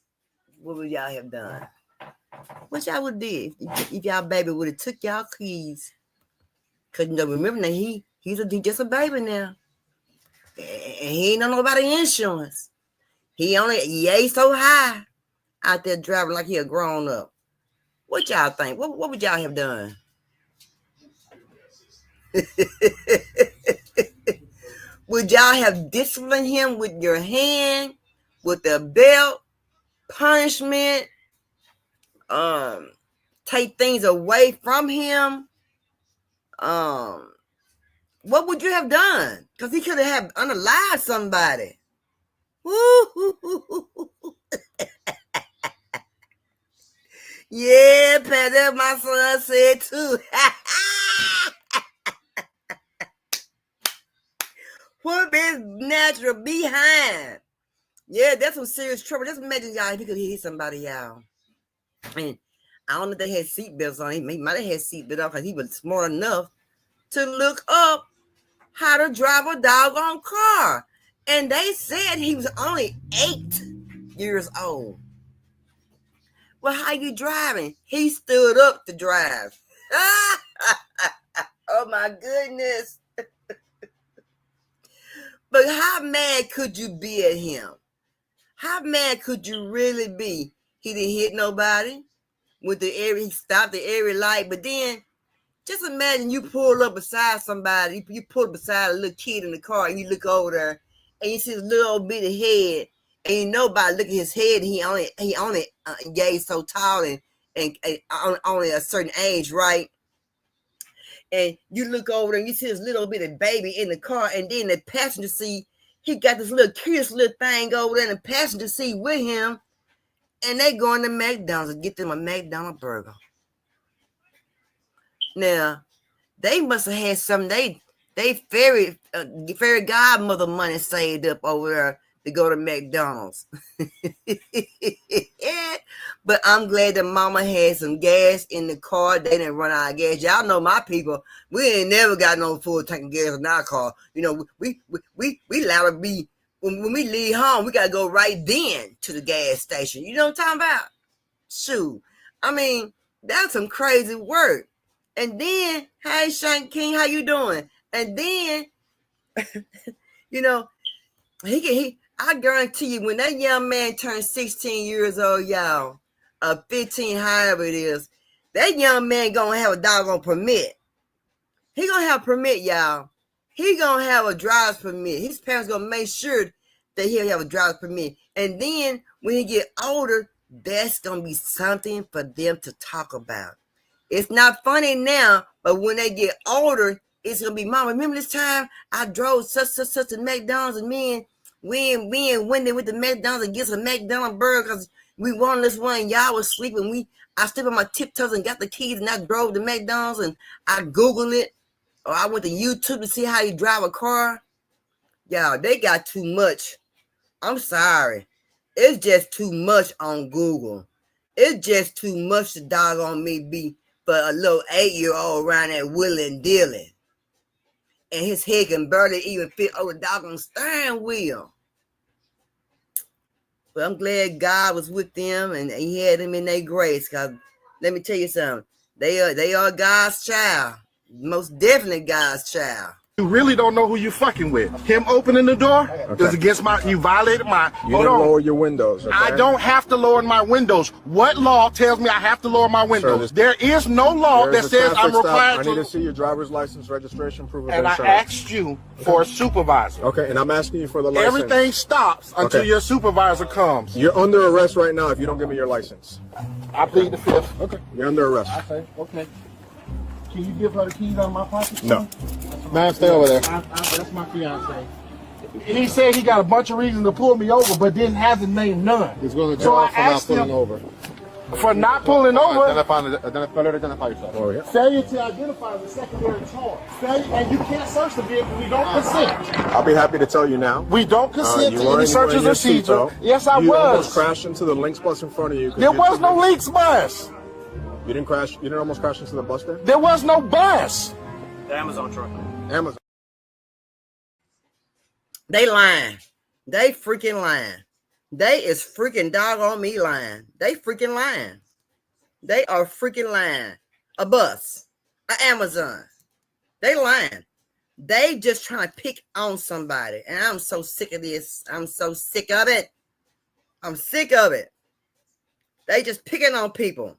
What would y'all have done? What y'all would do if y'all baby would have took y'all keys? Because remember now, he's just a baby now. And he ain't know nobody insurance. He ain't so high out there driving like he a grown up. What y'all think? What would y'all have done? Would y'all have disciplined him with your hand, with a belt, punishment, take things away from him? What would you have done? Because he could have unalived somebody. Yeah, Pat, that my son said too. Put his natural behind. Yeah, that's some serious trouble. Just imagine y'all if he could hit somebody, y'all. And I don't know if they had seatbelts on. He might have had seatbelt on because he was smart enough to look up how to drive a doggone car. And they said he was only 8 years old. Well, how you driving? He stood up to drive. Oh my goodness. But how mad could you be at him? How mad could you really be? He didn't hit nobody with the area. He stopped the area light. But then just imagine you pull up beside somebody. You pull beside a little kid in the car and you look over there and you see his little old bitty head. And you know by looking at his head, he only gave so tall and only a certain age, right? And you look over there and you see this little bitty baby in the car, and then the passenger seat, he got this little curious little thing over there in the passenger seat with him, and they going to McDonald's to get them a McDonald's burger. Now, they must have had some they fairy godmother money saved up over there to go to McDonald's. But I'm glad that mama had some gas in the car. They didn't run out of gas. Y'all know my people. We ain't never got no full tank of gas in our car. You know, we allowed to be, when we leave home, we got to go right then to the gas station. You know what I'm talking about? Shoot. I mean, that's some crazy work. And then, hey, Shannon King, how you doing? And then, you know, I guarantee you, when that young man turns 16 years old, y'all, 15, however it is, that young man gonna have a doggone permit. He gonna have a permit, y'all. He gonna have a driver's permit. His parents gonna make sure that he'll have a driver's permit. And then when he get older, that's gonna be something for them to talk about. It's not funny now, but when they get older, it's gonna be, Mom, remember this time I drove such to McDonald's, and me and Wendy with the McDonald's and get some McDonald's burger because we wanted this one. Y'all was sleeping. I stepped on my tiptoes and got the keys, and I drove to McDonald's, and I Googled it, or I went to YouTube to see how you drive a car. Y'all, they got too much. I'm sorry. It's just too much on Google. It's just too much to doggone me be for a little 8-year-old around that wheeling dealing. And his head can barely even fit over the doggone steering wheel. But I'm glad God was with them and he had them in their grace. Because let me tell you something. They are God's child. Most definitely God's child. You really don't know who you fucking with. Him opening the door is against you violated my, You didn't lower your windows, okay? I don't have to lower my windows. What law tells me I have to lower my windows? Sir, there is no law that says I'm required to. I need to see your driver's license, registration, proof of and insurance. I asked you for a supervisor. Okay, and I'm asking you for the license. Everything stops until your supervisor comes. You're under arrest right now if you don't give me your license. I plead the fifth. Okay, you're under arrest. Okay. Can you give her the keys out of my pocket? No. Man, stay over there. That's my fiance. He said he got a bunch of reasons to pull me over, but then hasn't named none. He's going to so jail I for not asked him pulling over. For not pulling over. Identify yourself. Oh, yeah. Failure to identify is a secondary charge. And you can't search the vehicle. We don't consent. I'll be happy to tell you now. We don't consent to any searches or seizures. Yes, I You was. almost crashed into the Lynx bus in front of you. There was no Lynx bus. You didn't crash. You didn't almost crash into the bus there? There was no bus. The Amazon truck. Amazon. They lying. They freaking lying. They is freaking doggone me lying. They freaking lying. They are freaking lying. A bus. An Amazon. They lying. They just trying to pick on somebody. And I'm so sick of this. I'm so sick of it. I'm sick of it. They just picking on people.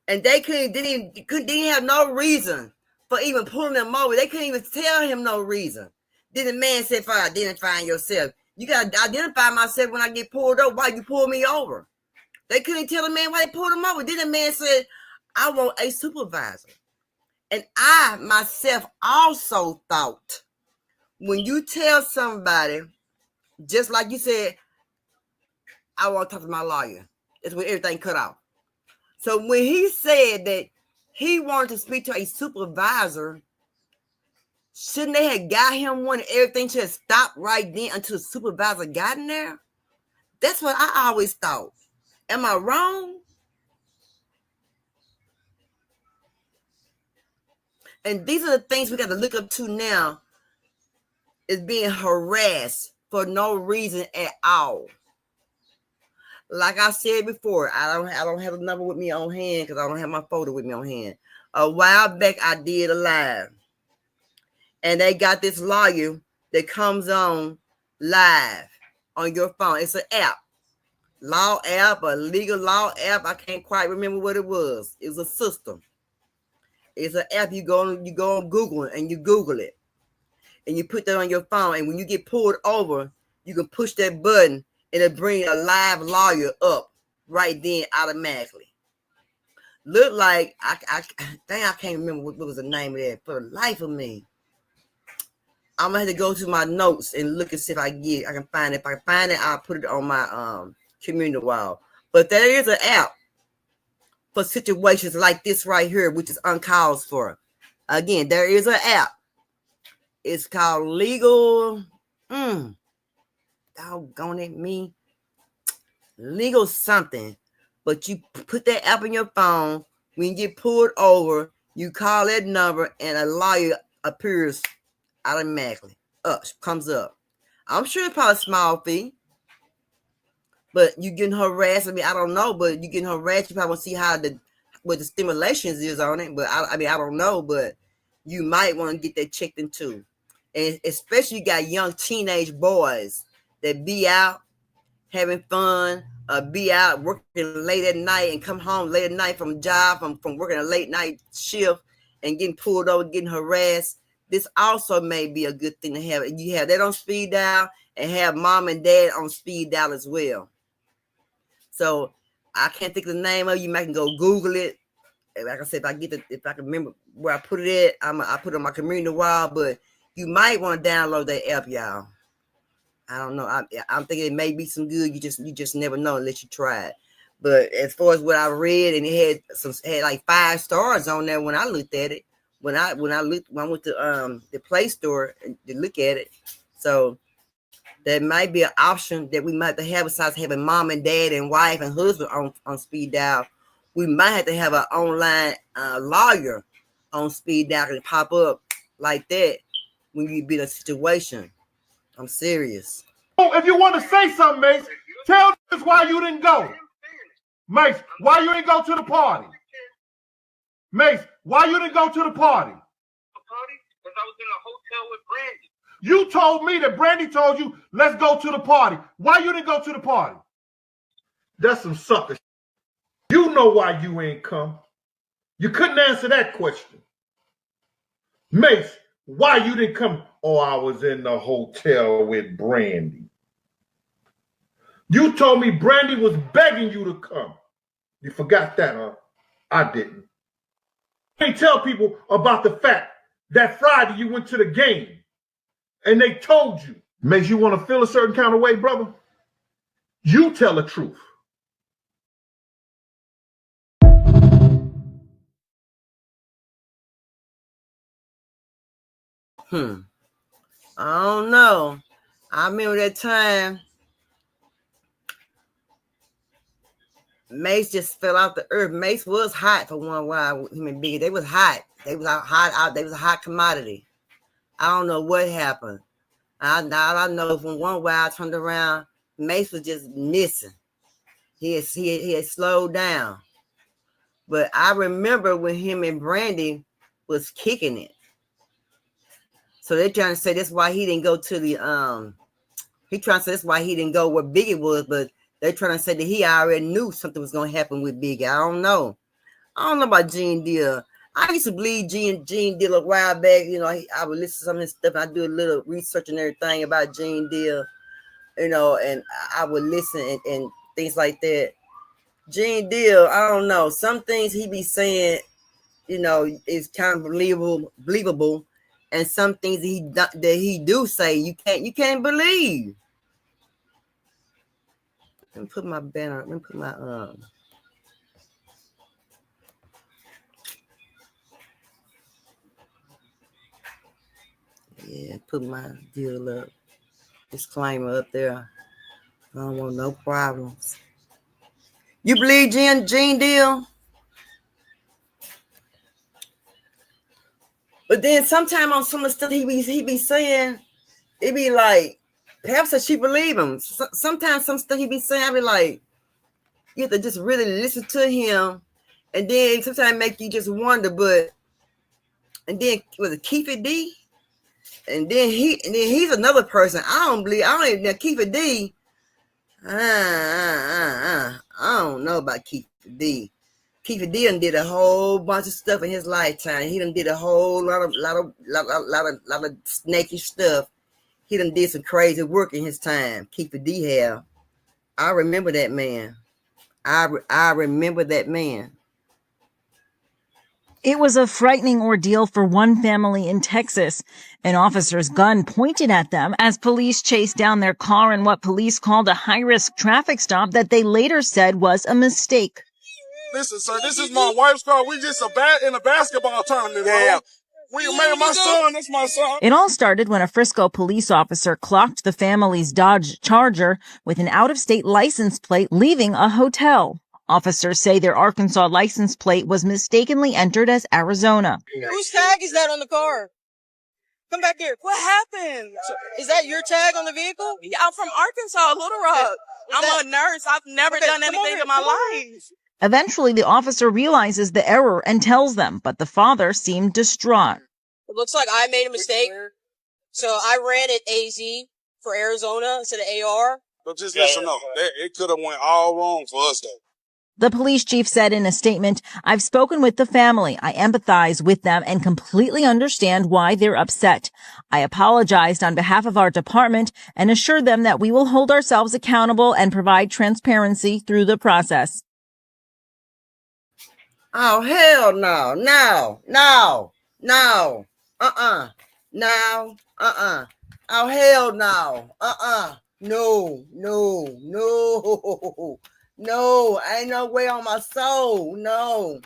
And they didn't have no reason for even pulling them over. They couldn't even tell him no reason. Then the man said, "Fine, identify yourself. You got to identify myself when I get pulled over. Why you pull me over?" They couldn't tell the man why they pulled him over. Then the man said, "I want a supervisor." And I myself also thought, when you tell somebody, just like you said, "I want to talk to my lawyer," it's when everything cut off. So when he said that he wanted to speak to a supervisor, shouldn't they have got him one? Everything should have stopped right then until the supervisor got in there? That's what I always thought. Am I wrong? And these are the things we got to look up to now, is being harassed for no reason at all. Like I said before, I don't have the number with me on hand because I don't have my folder with me on hand. A while back, I did a live. And they got this lawyer that comes on live on your phone. It's an app. Law app, a legal law app. I can't quite remember what it was. It was a system. It's an app. You go on Google and you Google it. And you put that on your phone. And when you get pulled over, you can push that button and it'll bring a live lawyer up right then automatically. Look like, I can't remember what was the name of that for the life of me. I'm going to have to go to my notes and look and see if I can find it. If I can find it, I'll put it on my community wall. But there is an app for situations like this right here, which is uncalled for. Again, there is an app. It's called Legal. Doggone it, me. Legal something. But you put that app on your phone. When you get pulled over, you call that number and a lawyer appears automatically. Comes up. I'm sure it's probably a small fee. But you getting harassed. I mean, I don't know, but you getting harassed. You probably want to see what the stimulations is on it. But I don't know, but you might want to get that checked into. And especially you got young teenage boys that be out having fun, be out working late at night and come home late at night from job, from working a late night shift and getting pulled over, getting harassed. This also may be a good thing to have. You have that on speed dial and have mom and dad on speed dial as well. So I can't think of the name of it. You might can go Google it. And like I said, if I can remember where I put it at, I put it on my community wall. But you might want to download that app, y'all. I don't know. I'm thinking it may be some good. You just never know unless you try it. But as far as what I read, and it had like 5 stars on there when I looked at it. When I went to the Play Store to look at it. So there might be an option that we might have besides having mom and dad and wife and husband on speed dial. We might have to have an online lawyer on speed dial and pop up like that when you be in a situation. I'm serious. If you want to say something, Mase, tell us why you didn't go. Mase, why you didn't go to the party? Mase, why you didn't go to the party? Because I was in a hotel You told me that Brandy told you, let's go to the party. Why you didn't go to the party? That's some sucker shit. You know why you ain't come. You couldn't answer that question. Mase, why you didn't come? Oh, I was in the hotel with Brandy. You told me Brandy was begging you to come. You forgot that, huh? I didn't. You can't tell people about the fact that Friday you went to the game and they told you. Makes you want to feel a certain kind of way, brother? You tell the truth. I don't know. I remember that time Mase just fell off the earth. Mase was hot for one while. Him and Biggie, they was hot. They was hot. They was a hot commodity. I don't know what happened. All I know from one while I turned around, Mase was just missing. He had slowed down. But I remember when him and Brandy was kicking it. So they're trying to say that's why he didn't go to the he trying to say that's why he didn't go where Biggie was, but they're trying to say that he already knew something was gonna happen with Biggie. I don't know about Gene Deal. I used to believe Gene Deal a while back. You know, I would listen to some of his stuff. I do a little research and everything about Gene Deal, you know, and I would listen and things like that. Gene Deal, I don't know. Some things he be saying, you know, is kind of believable, and some things that he do say you can't believe. Let me put my banner. Let me put my put my deal up. Disclaimer up there. I don't want no problems. You believe Gene Deal? But then sometime on some of the stuff he be saying, it be like, perhaps that she believe him. Sometimes some stuff he be saying, I be like, you have to just really listen to him, and then sometimes make you just wonder. But and then was it Keefe D? And then he's another person. I don't even know Keefe D. I don't know about Keefe D. Keefe D done did a whole bunch of stuff in his lifetime. He done did a whole lot of snaky stuff. He done did some crazy work in his time. Keefe D have. I remember that man. I remember that man. It was a frightening ordeal for one family in Texas. An officer's gun pointed at them as police chased down their car in what police called a high-risk traffic stop that they later said was a mistake. Listen, sir, this is my wife's car. We just in a basketball tournament. Yeah. We made my son. That's my son. It all started when a Frisco police officer clocked the family's Dodge Charger with an out-of-state license plate leaving a hotel. Officers say their Arkansas license plate was mistakenly entered as Arizona. Whose tag is that on the car? Come back here. What happened? Is that your tag on the vehicle? Yeah, I'm from Arkansas, Little Rock. I'm a nurse. I've never done anything in my life. Eventually, the officer realizes the error and tells them, but the father seemed distraught. It looks like I made a mistake. So I ran it AZ for Arizona instead of AR. But just let you know, it could have went all wrong for us, though. The police chief said in a statement, "I've spoken with the family. I empathize with them and completely understand why they're upset. I apologized on behalf of our department and assured them that we will hold ourselves accountable and provide transparency through the process." Oh, hell no. No. Oh, hell no. No, ain't no way on my soul. No.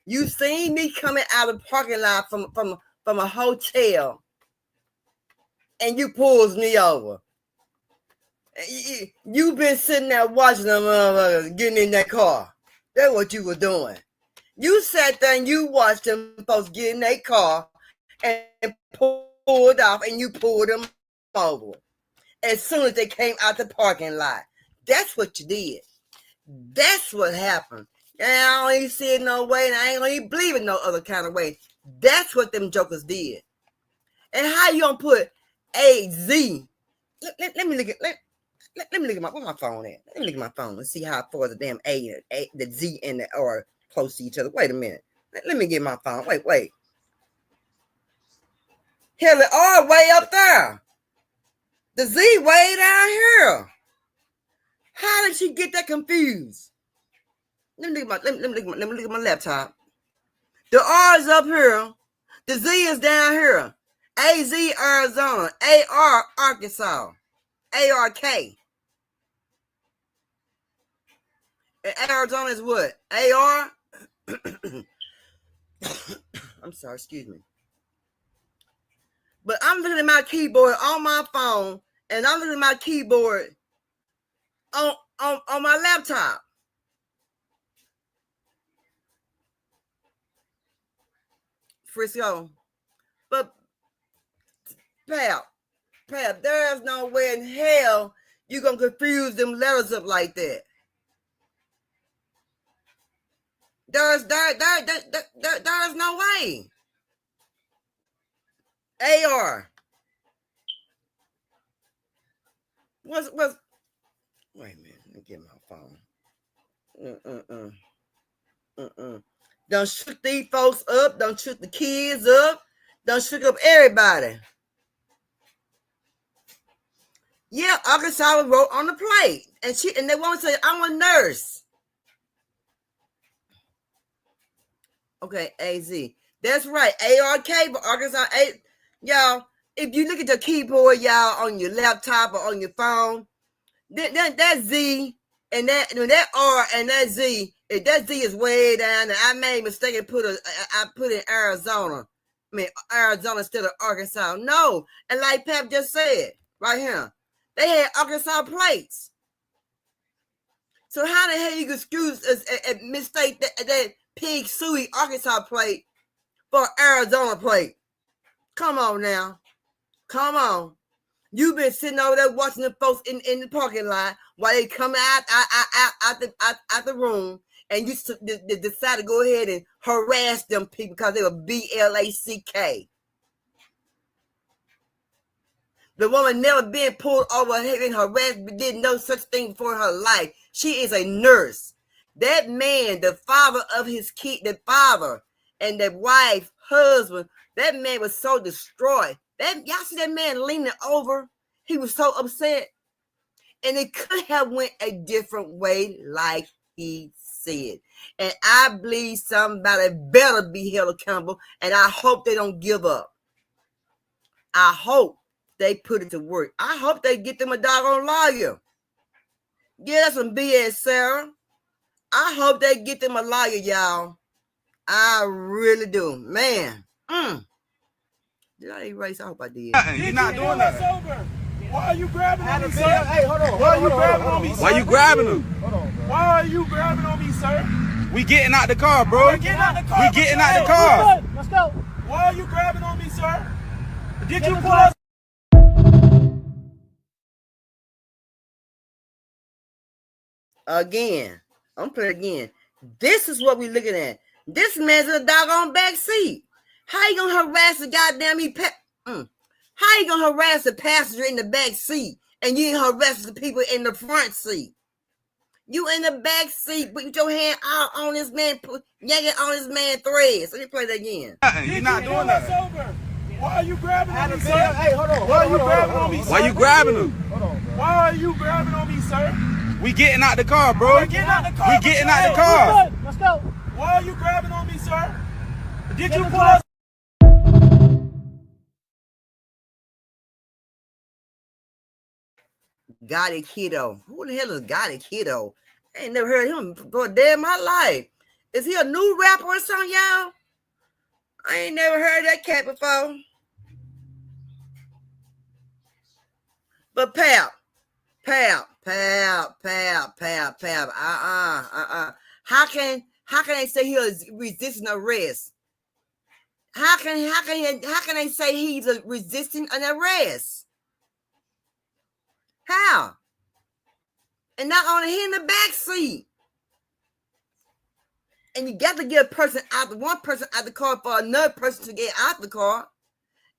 You seen me coming out of the parking lot from a hotel, and you pulls me over. You've been sitting there watching them getting in that car. That's what you were doing. You sat there and you watched them folks get in their car and pulled off, and you pulled them over as soon as they came out the parking lot. That's what you did. That's what happened. And I don't even see it no way, and I ain't gonna even believe it no other kind of way. That's what them jokers did. And how you gonna put AZ? Let me look at let me look at where my phone at. Let me look at my phone and see how far the damn the Z and the R close to each other. Wait a minute. Let me get my phone. Wait. Hell, the R way up there. The Z way down here. How did she get that confused? Let me look at my laptop. The R is up here. The Z is down here. AZ Arizona. AR Arkansas. ARK. And Arizona is what? AR? I'm sorry, excuse me. But I'm looking at my keyboard on my phone, and I'm looking at my keyboard on my laptop. Frisco. But pal, there's no way in hell you're gonna confuse them letters up like that. There's no way. AR. Wait a minute, let me get my phone. Don't shoot these folks up, don't shoot the kids up, don't shoot up everybody. Yeah, Arkansas wrote on the plate. And they want to say, I'm a nurse. Okay, AZ. That's right. ARK, but Arkansas A. Y'all, if you look at the keyboard, y'all, on your laptop or on your phone, that Z and that R and that Z, if that Z is way down, and I made a mistake and I put in Arizona. I mean Arizona instead of Arkansas. No. And like Pep just said, right here, they had Arkansas plates. So how the hell you excuse a mistake that Pig Suey Arkansas plate for Arizona plate? Come on now. Come on. You've been sitting over there watching the folks in the parking lot while they come out the room, and you decide to go ahead and harass them people because they were BLACK. The woman never been pulled over and harassed, but did no such thing for her life. She is a nurse. That man, the father of his kid, the father and the wife, husband, that man was so destroyed. Y'all see that man leaning over? He was so upset. And it could have went a different way, like he said. And I believe somebody better be held accountable, and I hope they don't give up. I hope they put it to work. I hope they get them a doggone lawyer. Yeah, that's some BS, Sarah. I hope they get them a lawyer, y'all. I really do. Man. Did I erase? I hope I did. You're not doing that. Over. Why are you grabbing on me, sir? Hey, hold on. Why are you grabbing on me, sir? Why you grabbing him? Hold on, bro. Why are you grabbing on me, sir? We getting out the car, bro. We're getting out the car. We getting out the car. Let's go. Why are you grabbing on me, sir? Did you pull us? Again, I'm playing again. This is what we're looking at. This man's in a doggone back seat. How you gonna harass the goddamn How you gonna harass the passenger in the back seat and you ain't harass the people in the front seat? You in the back seat, put your hand out on this man, yanking on this man threads. Let me play that again. You're not doing that. Over. Why are you grabbing on me, sir? Hey, hold on. Why are you grabbing on me, sir? Why you grabbing him? Hold on, bro. Why are you grabbing on me, sir? We getting out the car, bro. We're getting out the car. We getting out the car. Let's go. Why are you grabbing on me, sir? Did you pull us? Gotti Kiddo. Who the hell is Gotti Kiddo? I ain't never heard of him for a day in my life. Is he a new rapper or something, y'all? I ain't never heard that cat before. But pal. How can they say he is resisting arrest? How can they say he's resisting an arrest? How? And not only he in the back seat. And you got to get one person out the car for another person to get out the car.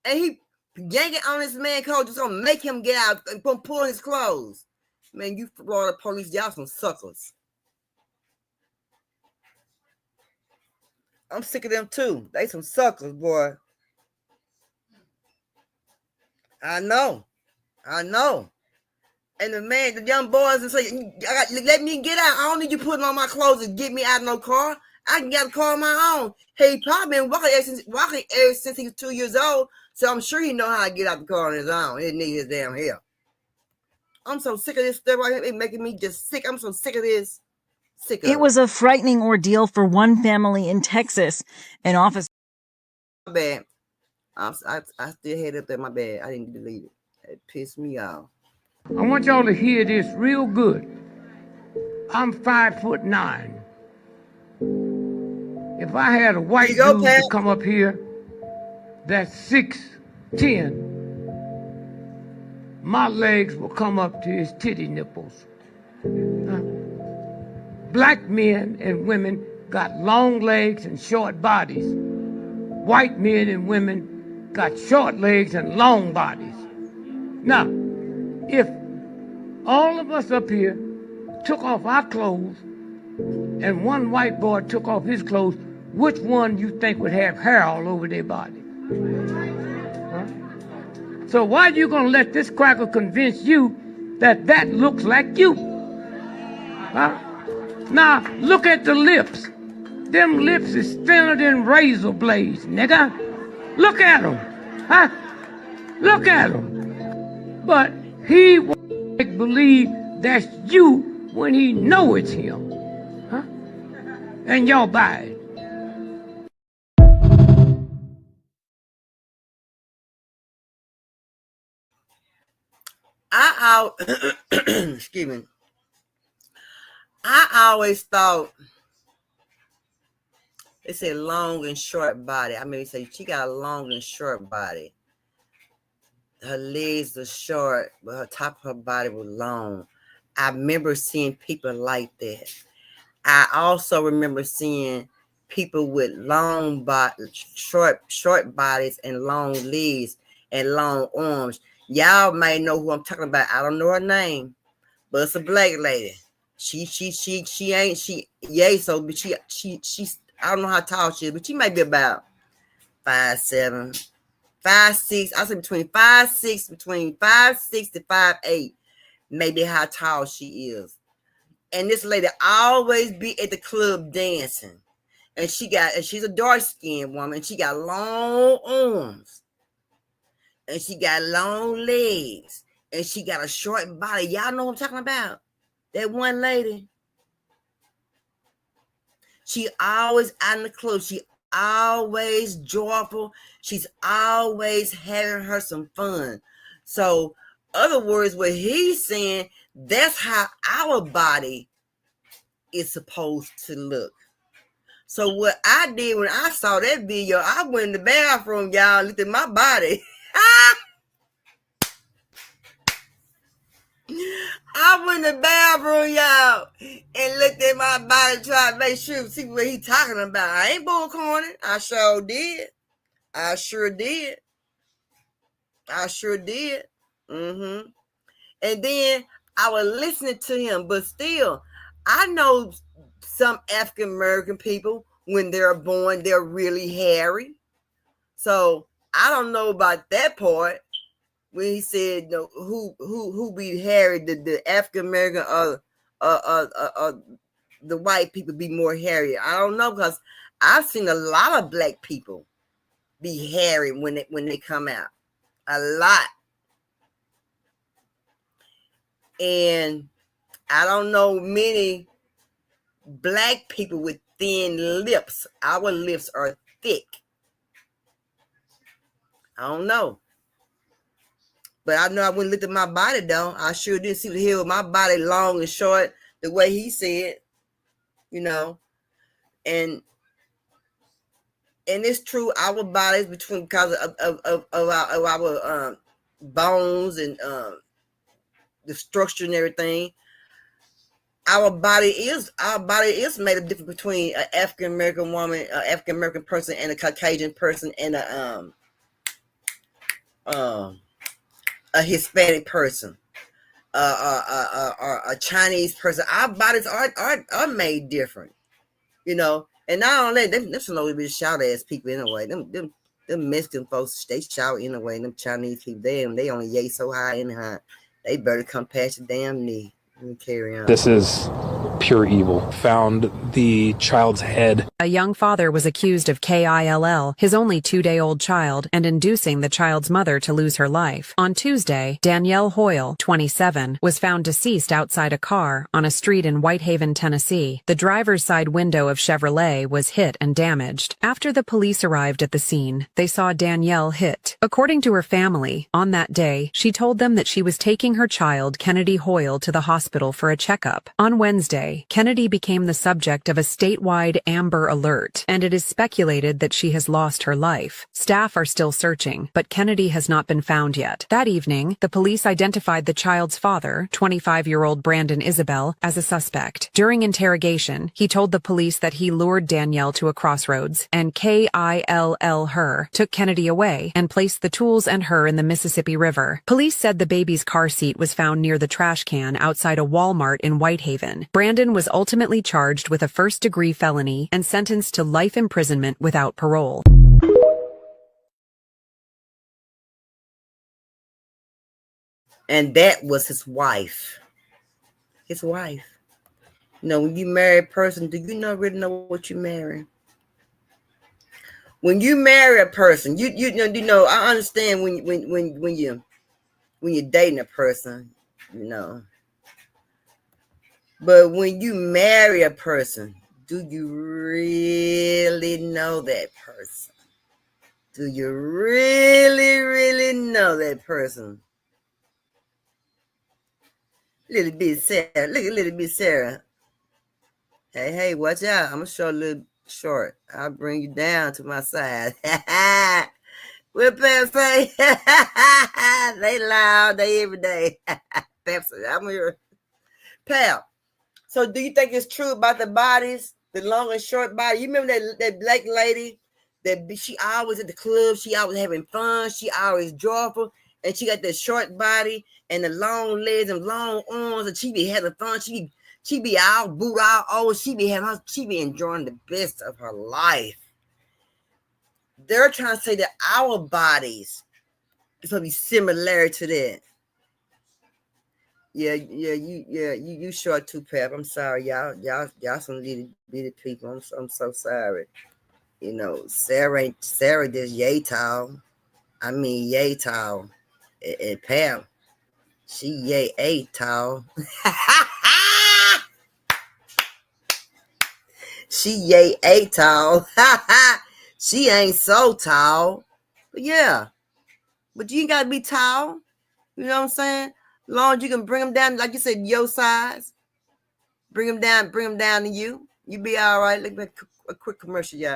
And he yanking on this man coat just gonna make him get out and pull his clothes. Man, you Florida police, y'all some suckers. I'm sick of them too. They some suckers, boy. I know. And the young boys and say, let me get out. I don't need you putting on my clothes and get me out of no car. I can get a car on my own. Hey, he probably been walking ever since he was 2 years old. So I'm sure he know how to get out the car on his own. He need his damn help. I'm so sick of this stuff right here. It's making me just sick. I'm so sick of this. It was a frightening ordeal for one family in Texas. An officer. My bad. I still had up there. My bad. I didn't delete it. It pissed me off. I want y'all to hear this real good. I'm 5'9". If I had a white dude to come up here that's 6'10", my legs will come up to his titty nipples. Black men and women got long legs and short bodies. White men and women got short legs and long bodies. Now, if all of us up here took off our clothes and one white boy took off his clothes, which one you think would have hair all over their body? Huh? So why are you gonna let this cracker convince you that that looks like you? Huh? Now, look at the lips. Them lips is thinner than razor blades, nigga. Look at them. Huh? Look at them. But he won't believe that's you when he know it's him. Huh? And y'all buy it. Excuse me. I always thought they say long and short body. I mean, they say she got a long and short body. Her legs are short, but her top of her body was long. I remember seeing people like that. I also remember seeing people with long body, short bodies and long legs and long arms. Y'all may know who I'm talking about. I don't know her name, but it's a black lady. She's I don't know how tall she is, but she might be about 5'7", 5'6". I say between 5'6" to 5'8", maybe how tall she is. And this lady always be at the club dancing. And she's a dark-skinned woman. She got long arms. And she got long legs. And she got a short body. Y'all know what I'm talking about? That one lady. She always out in the club. She always joyful. She's always having her some fun. So, other words, what he's saying, that's how our body is supposed to look. So what I did when I saw that video, I went in the bathroom, y'all, and looked at my body. I went in the bathroom, y'all, and looked at my body, trying to make sure, see what he talking about. I ain't bullcorning. I sure did. Mm-hmm. And then I was listening to him, but still, I know some African American people, when they're born, they're really hairy. So I don't know about that part when he said, no, who be hairy, the African American or the white people be more hairy. I don't know, because I've seen a lot of black people be hairy when they come out, a lot. And I don't know many black people with thin lips. Our lips are thick. I don't know. But I know I wouldn't look at my body, though. I sure didn't see the hell with my body long and short the way he said, you know. And it's true, our bodies because of our bones and the structure and everything. our body is made of difference between an African American woman, an African American person, and a Caucasian person, and a Hispanic person, or a Chinese person. Our bodies are made different, you know. And not only that, them some little bit shout ass people anyway. Them Mexican folks, they shout anyway. Them Chinese people, they only yay so high anyhow. They better come past your damn knee. Let me carry on. This is pure evil. Found the child's head. A young father was accused of KILL, his only 2-day-old child, and inducing the child's mother to lose her life. On Tuesday, Danielle Hoyle, 27, was found deceased outside a car on a street in Whitehaven, Tennessee. The driver's side window of Chevrolet was hit and damaged. After the police arrived at the scene, they saw Danielle hit. According to her family, on that day, she told them that she was taking her child, Kennedy Hoyle, to the hospital for a checkup. On Wednesday, Kennedy became the subject of a statewide Amber Alert, and it is speculated that she has lost her life. Staff are still searching, but Kennedy has not been found yet. That evening, the police identified the child's father, 25-year-old Brandon Isabel, as a suspect. During interrogation, he told the police that he lured Danielle to a crossroads and KILL her, took Kennedy away, and placed the tools and her in the Mississippi River. Police said the baby's car seat was found near the trash can outside a Walmart in Whitehaven. Brandon was ultimately charged with a first-degree felony and sentenced to life imprisonment without parole. And that was his wife. His wife. You know, when you marry a person, do you really know what you marry? When you marry a person, you know, I understand when you're dating a person, you know. But when you marry a person, do you really know that person? Do you really know that person? Little bit Sarah. Look at little bit Sarah. Hey, watch out. I'm going to show a little short. I'll bring you down to my side. What Pep say? They loud. They every day. Pep say, I'm here. Pep. So do you think it's true about the bodies, the long and short body? You remember that black lady that she always at the club, she always having fun, she always joyful, and she got that short body and the long legs and long arms, and she be having fun. She be out, boot out, she be enjoying the best of her life. They're trying to say that our bodies is gonna be similar to that. Yeah, you short too, Pep. I'm sorry, y'all some little bitty people. I'm so sorry. You know, Sarah just yay tall. I mean yay tall. And Pep, she yay 8 tall. She yay 8 tall. She ain't so tall. But yeah. But you ain't gotta be tall. You know what I'm saying? As long as you can bring them down, like you said, your size. Bring them down to you. You be all right. Look at a quick commercial, y'all.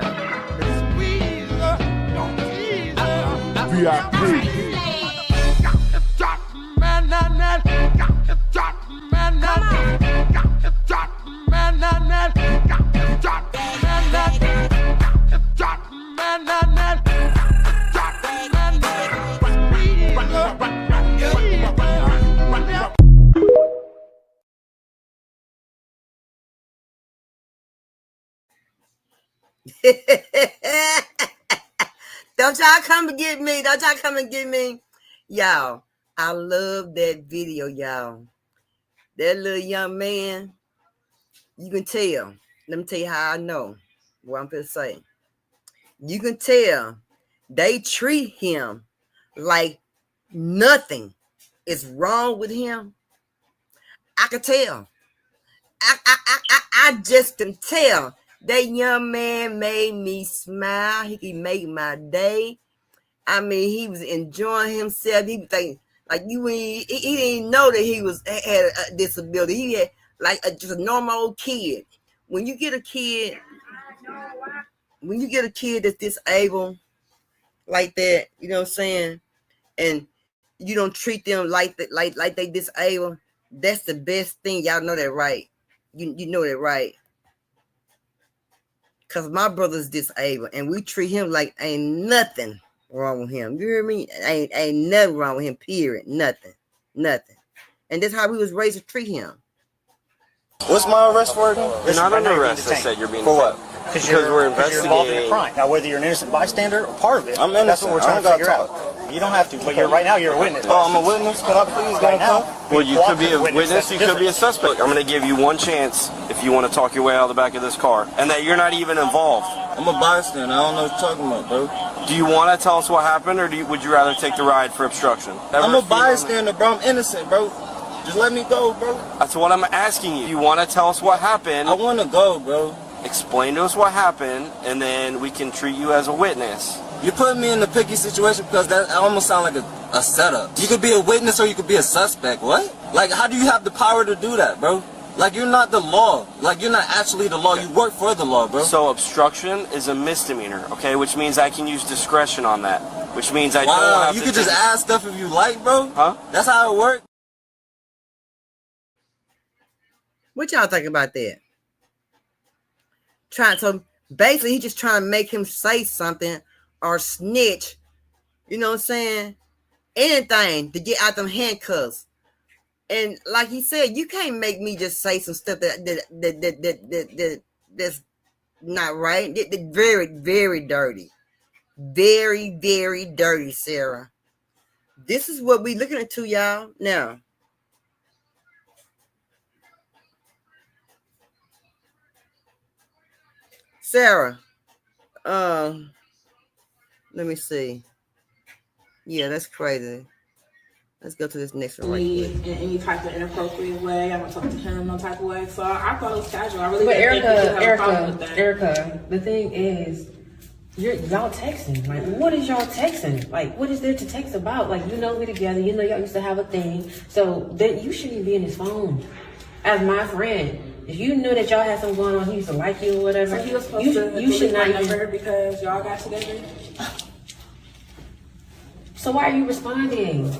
Don't y'all come and get me. Y'all, I love that video, y'all. That little young man, you can tell. Let me tell you how I know what I'm going to say. You can tell they treat him like nothing is wrong with him. I can tell. I just can tell. That young man made me smile. He could make my day. I mean, he was enjoying himself. He was like you. He didn't know that he had a disability. He had just a normal old kid. When you get a kid that's disabled like that, you know what I'm saying, and you don't treat them like that, like they disabled. That's the best thing. Y'all know that, right? You know that, right? Because my brother's disabled, and we treat him like ain't nothing wrong with him. You hear me? Ain't nothing wrong with him, period. Nothing. And that's how we was raised to treat him. What's my arrest for again? You're not under arrest. I said you're being for what? Because we're investigating. You're involved in a crime. Now, whether you're an innocent bystander or part of it, I'm innocent. That's what we're trying to figure out. You don't have to, but right now you're a witness. Oh, I'm a witness? Can I please go now? Well, you could be a witness, you could be a suspect. I'm going to give you one chance if you want to talk your way out of the back of this car, and that you're not even involved. I'm a bystander. I don't know what you're talking about, bro. Do you want to tell us what happened, or would you rather take the ride for obstruction? I'm a bystander, bro. I'm innocent, bro. Just let me go, bro. That's what I'm asking you. You want to tell us what happened? I want to go, bro. Explain to us what happened, and then we can treat you as a witness. You're putting me in a picky situation because that almost sounds like a setup. You could be a witness or you could be a suspect. What? Like, how do you have the power to do that, bro? Like, you're not the law. Like, you're not actually the law. You work for the law, bro. So obstruction is a misdemeanor, okay? Which means I can use discretion on that. Which means I don't have to... You could just add stuff if you like, bro? Huh? That's how it works? What y'all think about that? So basically, he's just trying to make him say something or snitch, you know what I'm saying? Anything to get out them handcuffs. And like he said, you can't make me just say some stuff that's not right. Very, very dirty. Very, very dirty, Sarah. This is what we looking at, y'all. Now, Sarah, let me see. Yeah, that's crazy. Let's go to this next one right quick. In any type of inappropriate way. I don't talk to him no type of way. So I thought it was casual. I really but didn't think you have a problem with that. Erica, the thing is, y'all texting. Like, what is y'all texting? Like, what is there to text about? Like, you know we together. You know y'all used to have a thing. So that you shouldn't be in his phone. As my friend, if you knew that y'all had something going on, he used to like you or whatever. So he was supposed to you should not my number because y'all got together. So why are you responding?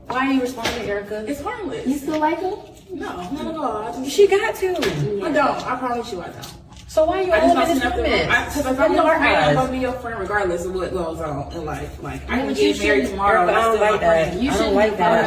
Why are you responding, Erica? It's harmless. You still like him? No, not at all. She got to. I don't. I promise you I don't. So why are you all in his comments? Because if I'm your friend, I'm going to be your friend regardless of what goes on in life. Like, I can get married tomorrow. I don't like that. You I don't like that.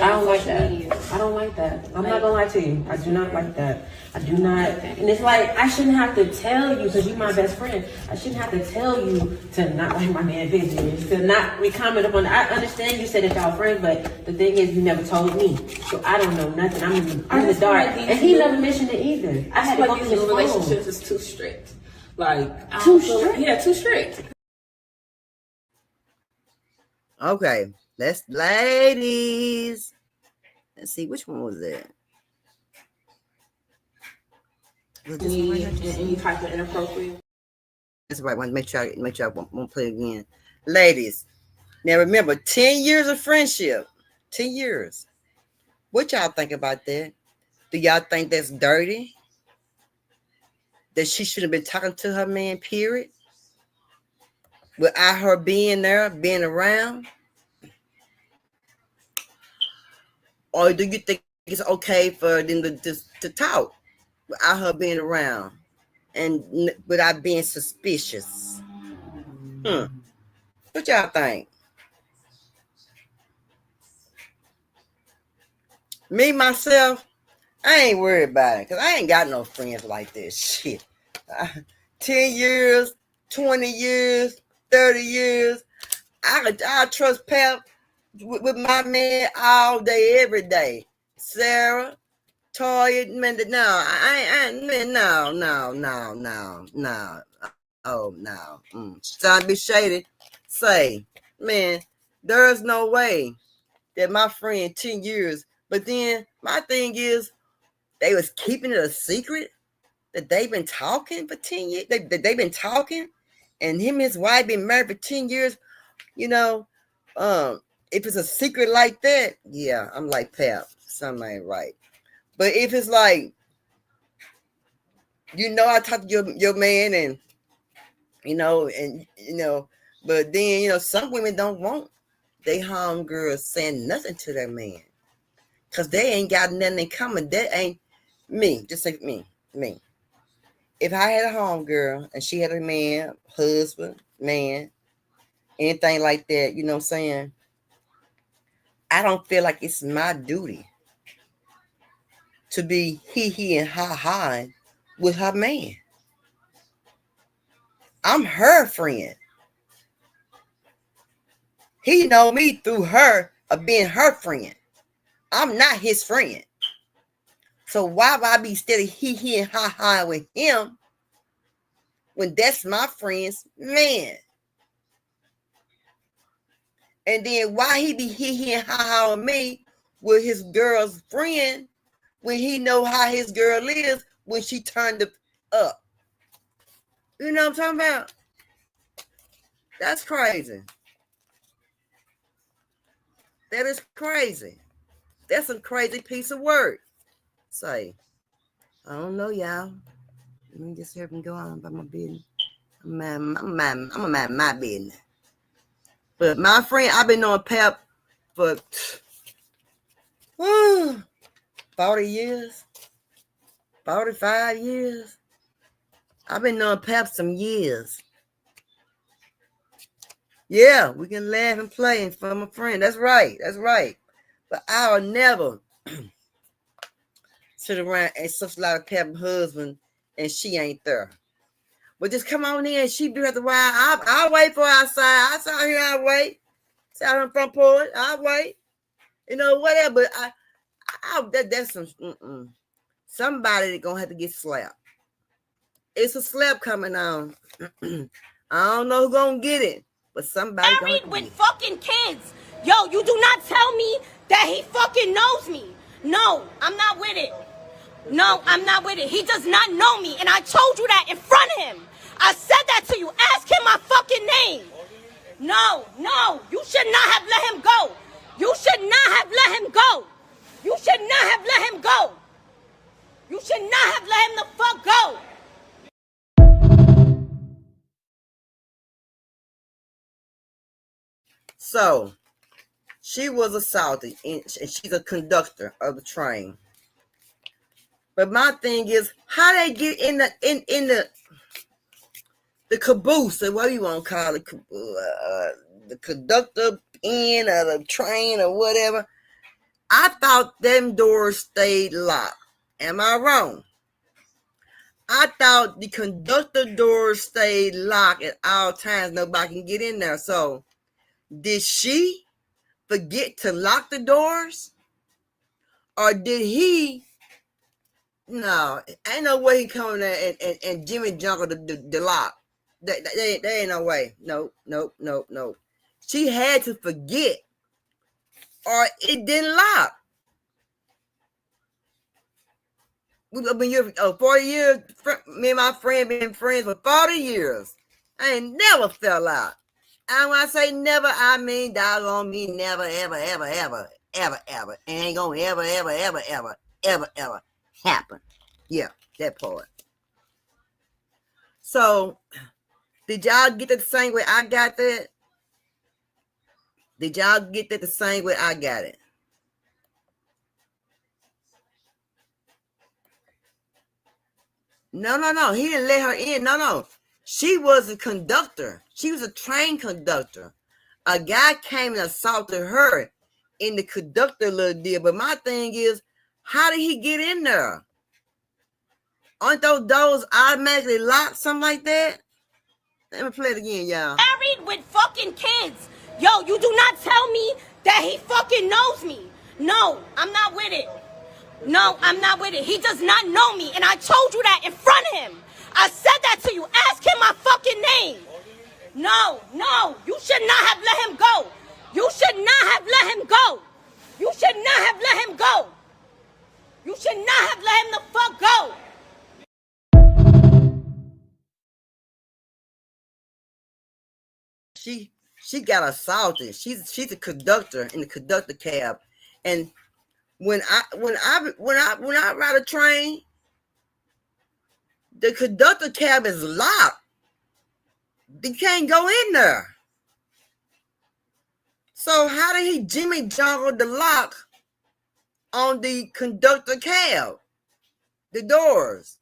I don't like that. I don't like that. I'm not gonna lie to you. I do not like that. I do not. And it's like, I shouldn't have to tell you, because you're my best friend. I shouldn't have to tell you to not like my man business, to not comment upon it. I understand you said that y'all friends, but the thing is, you never told me. So I don't know nothing. I'm in the dark. And he never mentioned it either. I had to go through his phone. Relationships is too strict. Like, too strict? Yeah, too strict. Okay, ladies. Let's see, which one was that? Any type of inappropriate. That's the right one. Make sure I won't play again. Ladies, now remember, 10 years of friendship. 10 years. What y'all think about that? Do y'all think that's dirty? That she should have been talking to her man, period? Without her being there, being around? Or do you think it's okay for them to talk without her being around and without being suspicious? What y'all think? Me, myself, I ain't worried about it because I ain't got no friends like this. Shit. 10 years, 20 years, 30 years. I trust Pep with my man all day, every day. Sarah, Toya, man, no. Oh, no. Trying to be shady. Say, man, there's no way that my friend 10 years. But then my thing is, they was keeping it a secret that they've been talking for 10 years. They've been talking, and him and his wife been married for 10 years. You know, if it's a secret like that, yeah, I'm like, Pap, something ain't right. But if it's like, you know, I talked to your man, and but then some women don't want they homegirls saying nothing to their man. Because they ain't got nothing in common. That ain't, me, just say me. If I had a homegirl and she had a man, husband, man, anything like that, you know what I'm saying? I don't feel like it's my duty to be he and ha with her man. I'm her friend. He know me through her of being her friend. I'm not his friend. So why would I be steady he and ha with him when that's my friend's man? And then why he be he and ha with me with his girl's friend when he know how his girl is when she turned up? You know what I'm talking about? That's crazy. That is crazy. That's a crazy piece of work. Say, I don't know, y'all. Let me just hear me go on about my business. I'm gonna mind my business. But my friend, I've been on Pep for 40 years, 45 years. I've been on Pep some years. Yeah, we can laugh and play and for my friend. That's right. That's right. But I'll never sit around and such a lot of Pep's husband and she ain't there. But just come on in. She be at the while. I'll wait for her outside. I saw here. I'll wait. Sit out on the front porch. I'll wait. You know, whatever. But that's some somebody that gonna have to get slapped. It's a slap coming on. I don't know who's gonna get it, but somebody married with fucking kids. Yo, you do not tell me that he fucking knows me. No, I'm not with it. No, I'm not with it. He does not know me, and I told you that in front of him. I said that to you. Ask him my fucking name. No, you should not have let him go. You should not have let him go. You should not have let him go. You should not have let him the fuck go. So, she was assaulted, and she's a conductor of the train. But my thing is, how they get in the caboose, or what do you want to call it, the conductor in of the train or whatever? I thought them doors stayed locked. Am I wrong? I thought the conductor doors stayed locked at all times. Nobody can get in there. So, did she forget to lock the doors? Or did he? No, ain't no way he coming there and Jimmy Jungle the lock. There ain't no way. No. She had to forget, or it didn't lock. We've been here for 40 years. Me and my friend been friends for 40 years. I ain't never fell out. And when I say never, I mean doggone me, never, ever. It ain't gonna ever happen. Yeah, that part. So, did y'all get that the same way I got that? Did y'all get that the same way I got it? No. He didn't let her in. No. She was a conductor. She was a train conductor. A guy came and assaulted her in the conductor little deal. But my thing is, how did he get in there? Aren't those doors automatically locked? Something like that? Let me play it again, y'all. Married with fucking kids. Yo, you do not tell me that he fucking knows me. No, I'm not with it. No, I'm not with it. He does not know me, and I told you that in front of him. I said that to you. Ask him my fucking name. No. You should not have let him go. You should not have let him go. You should not have let him go. You should not have let him the fuck go. She got assaulted. She's a conductor in the conductor cab, and when I ride a train, the conductor cab is locked. They can't go in there. So how did he Jimmy Jungle the lock on the conductor cab? the doors.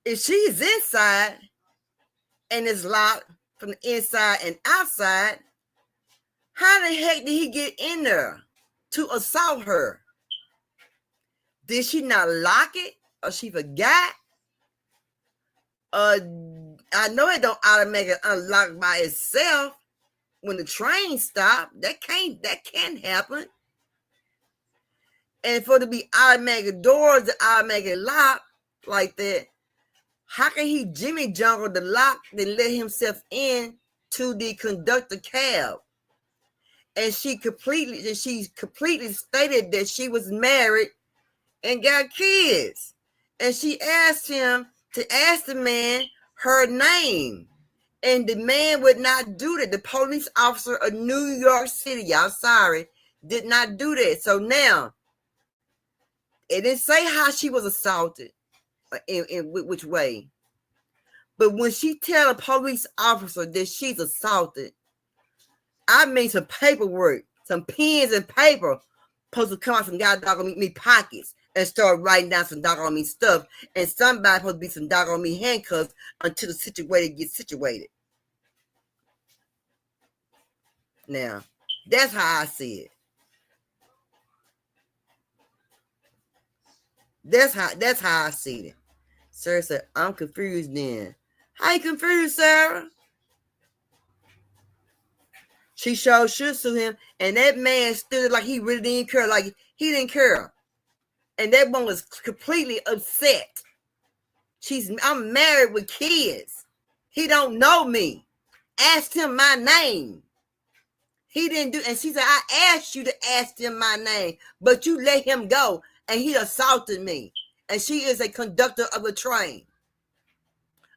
If she's inside and it's locked from the inside and outside, how the heck did he get in there to assault her? Did she not lock it, or she forgot? I know it don't automatically unlock by itself when the train stopped. That can't happen. And for it to be automatic doors that automatically lock like that, how can he Jimmy jungle the lock and let himself in to the conductor cab? And she completely stated that she was married and got kids. And she asked him to ask the man her name. And the man would not do that. The police officer of New York City, y'all sorry, did not do that. So now, it didn't say how she was assaulted, in which way. But when she tell a police officer that she's assaulted, I mean some paperwork, some pens and paper supposed to come out some doggone me pockets and start writing down some doggone me stuff. And somebody supposed to be some doggone me handcuffs until the situation gets situated. Now, that's how I see it. That's how I see it. Sarah said, I'm confused then. How you confused, Sarah? She should sue him, and that man stood like he really didn't care, like he didn't care. And that one was completely upset. I'm married with kids. He don't know me. Asked him my name. He didn't do, and she said, I asked you to ask him my name, but you let him go, and he assaulted me. And she is a conductor of a train.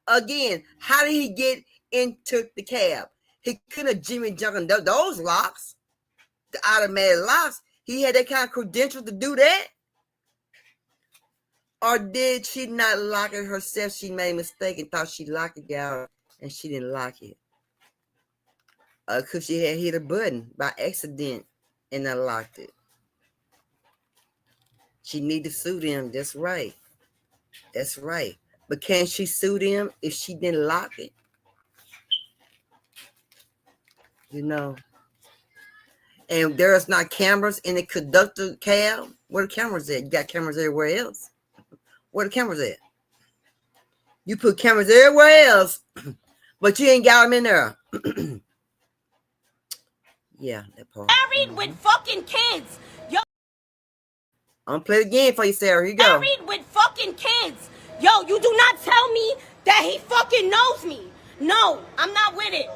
Again, how did he get into the cab? He couldn't have Jimmy jumped those locks, the automatic locks. He had that kind of credential to do that? Or did she not lock it herself? She made a mistake and thought she locked it down, and she didn't lock it. Because she had hit a button by accident and unlocked it. She need to sue them. That's right. That's right. But can she sue them if she didn't lock it? You know. And there's not cameras in the conductor cab. Where the cameras at? You got cameras everywhere else. Where the cameras at? You put cameras everywhere else, but you ain't got them in there. Yeah, that part. Married with fucking kids. Yo. I'm gonna play it again for you, Sarah. Here you go. Married with fucking kids. Yo, you do not tell me that he fucking knows me. No, I'm not with it.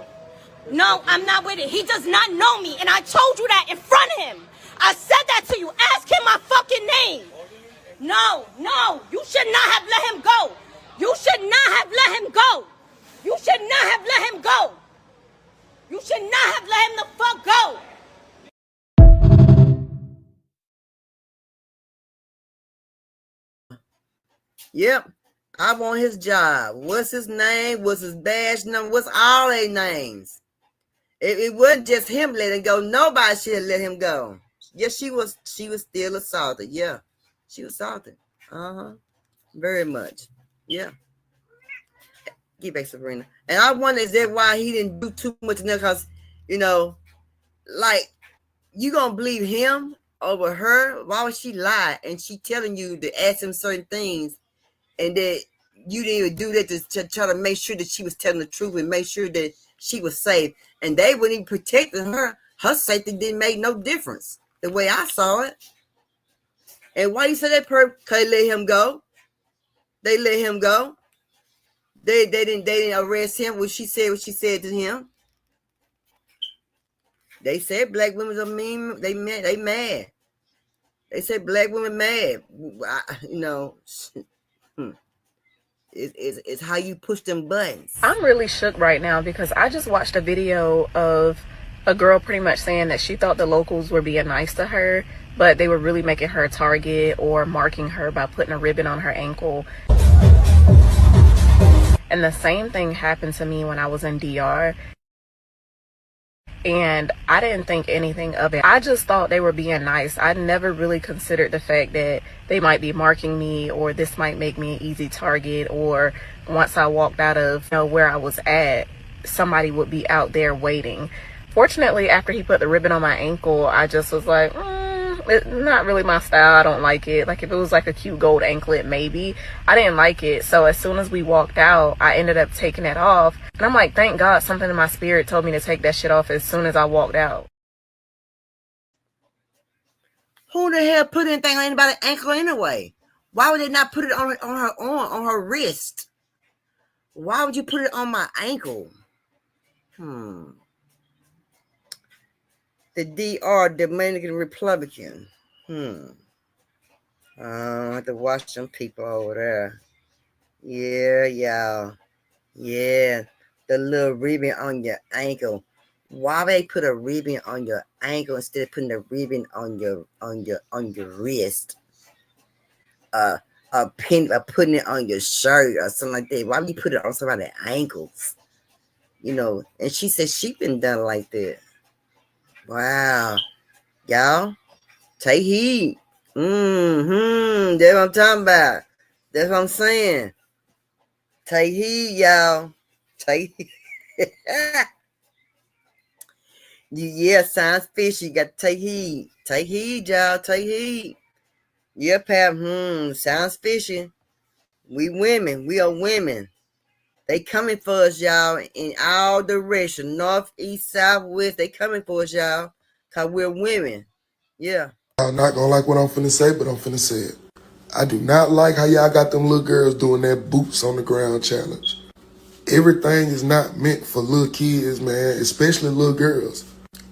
No, I'm not with it. He does not know me, and I told you that in front of him. I said that to you. Ask him my fucking name. No, you should not have let him go. You should not have let him go. You should not have let him go. You should not have let him the fuck go. Yep. I want his job. What's his name? What's his badge number? What's all their names? It wasn't just him letting go. Nobody should have let him go. Yes, she was still assaulted. Yeah. She was assaulted. Very much. Yeah. Get back, Sabrina. And I wonder, is that why he didn't do too much in there? Because, you know, like, you gonna believe him over her? Why would she lie? And she telling you to ask him certain things, and that you didn't even do that to try to make sure that she was telling the truth and make sure that she was safe. And they wouldn't even protect her. Her safety didn't make no difference the way I saw it. And why you say that? Because they let him go. They let him go. They didn't arrest him. What she said to him. They said black women are mean. They mad. They said black women mad. It's how you push them buttons. I'm really shook right now because I just watched a video of a girl pretty much saying that she thought the locals were being nice to her, but they were really making her a target or marking her by putting a ribbon on her ankle. And the same thing happened to me when I was in DR. and I didn't think anything of it. I just thought they were being nice. I never really considered the fact that they might be marking me, or this might make me an easy target, or once I walked out of where I was at, somebody would be out there waiting. Fortunately, after he put the ribbon on my ankle, I just was like, it's not really my style. I don't like it. Like, if it was like a cute gold anklet, maybe. I didn't like it. So as soon as we walked out, I ended up taking it off. And I'm like, thank God something in my spirit told me to take that shit off as soon as I walked out. Who the hell put anything on anybody's ankle anyway? Why would they not put it on her arm, on her wrist? Why would you put it on my ankle? The DR, Dominican Republican. I have to watch some people over there. Yeah, y'all. Yeah, the little ribbon on your ankle. Why would they put a ribbon on your ankle instead of putting the ribbon on your wrist? Putting it on your shirt or something like that. Why would you put it on somebody's ankles? And she said she been done like that. Wow. Y'all, take heed. That's what I'm talking about. That's what I'm saying. Take heed, y'all. Take heed. Yeah, sounds fishy. You got to take heed. Take heed, y'all. Take heed. Yeah, Pap. Sounds fishy. We women. We are women. They coming for us, y'all, in all directions. North, east, south, west. They coming for us, y'all. Because we're women. Yeah. I'm not going to like what I'm finna say, but I'm finna say it. I do not like how y'all got them little girls doing that boots on the ground challenge. Everything is not meant for little kids, man, especially little girls.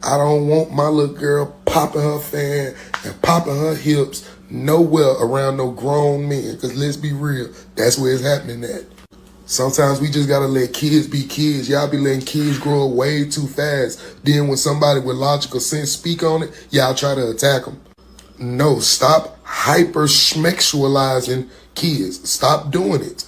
I don't want my little girl popping her fan and popping her hips nowhere around no grown men. Because let's be real, that's where it's happening at. Sometimes we just gotta let kids be kids. Y'all be letting kids grow up way too fast. Then when somebody with logical sense speak on it, y'all try to attack them. No, stop hyper-sexualizing kids. Stop doing it.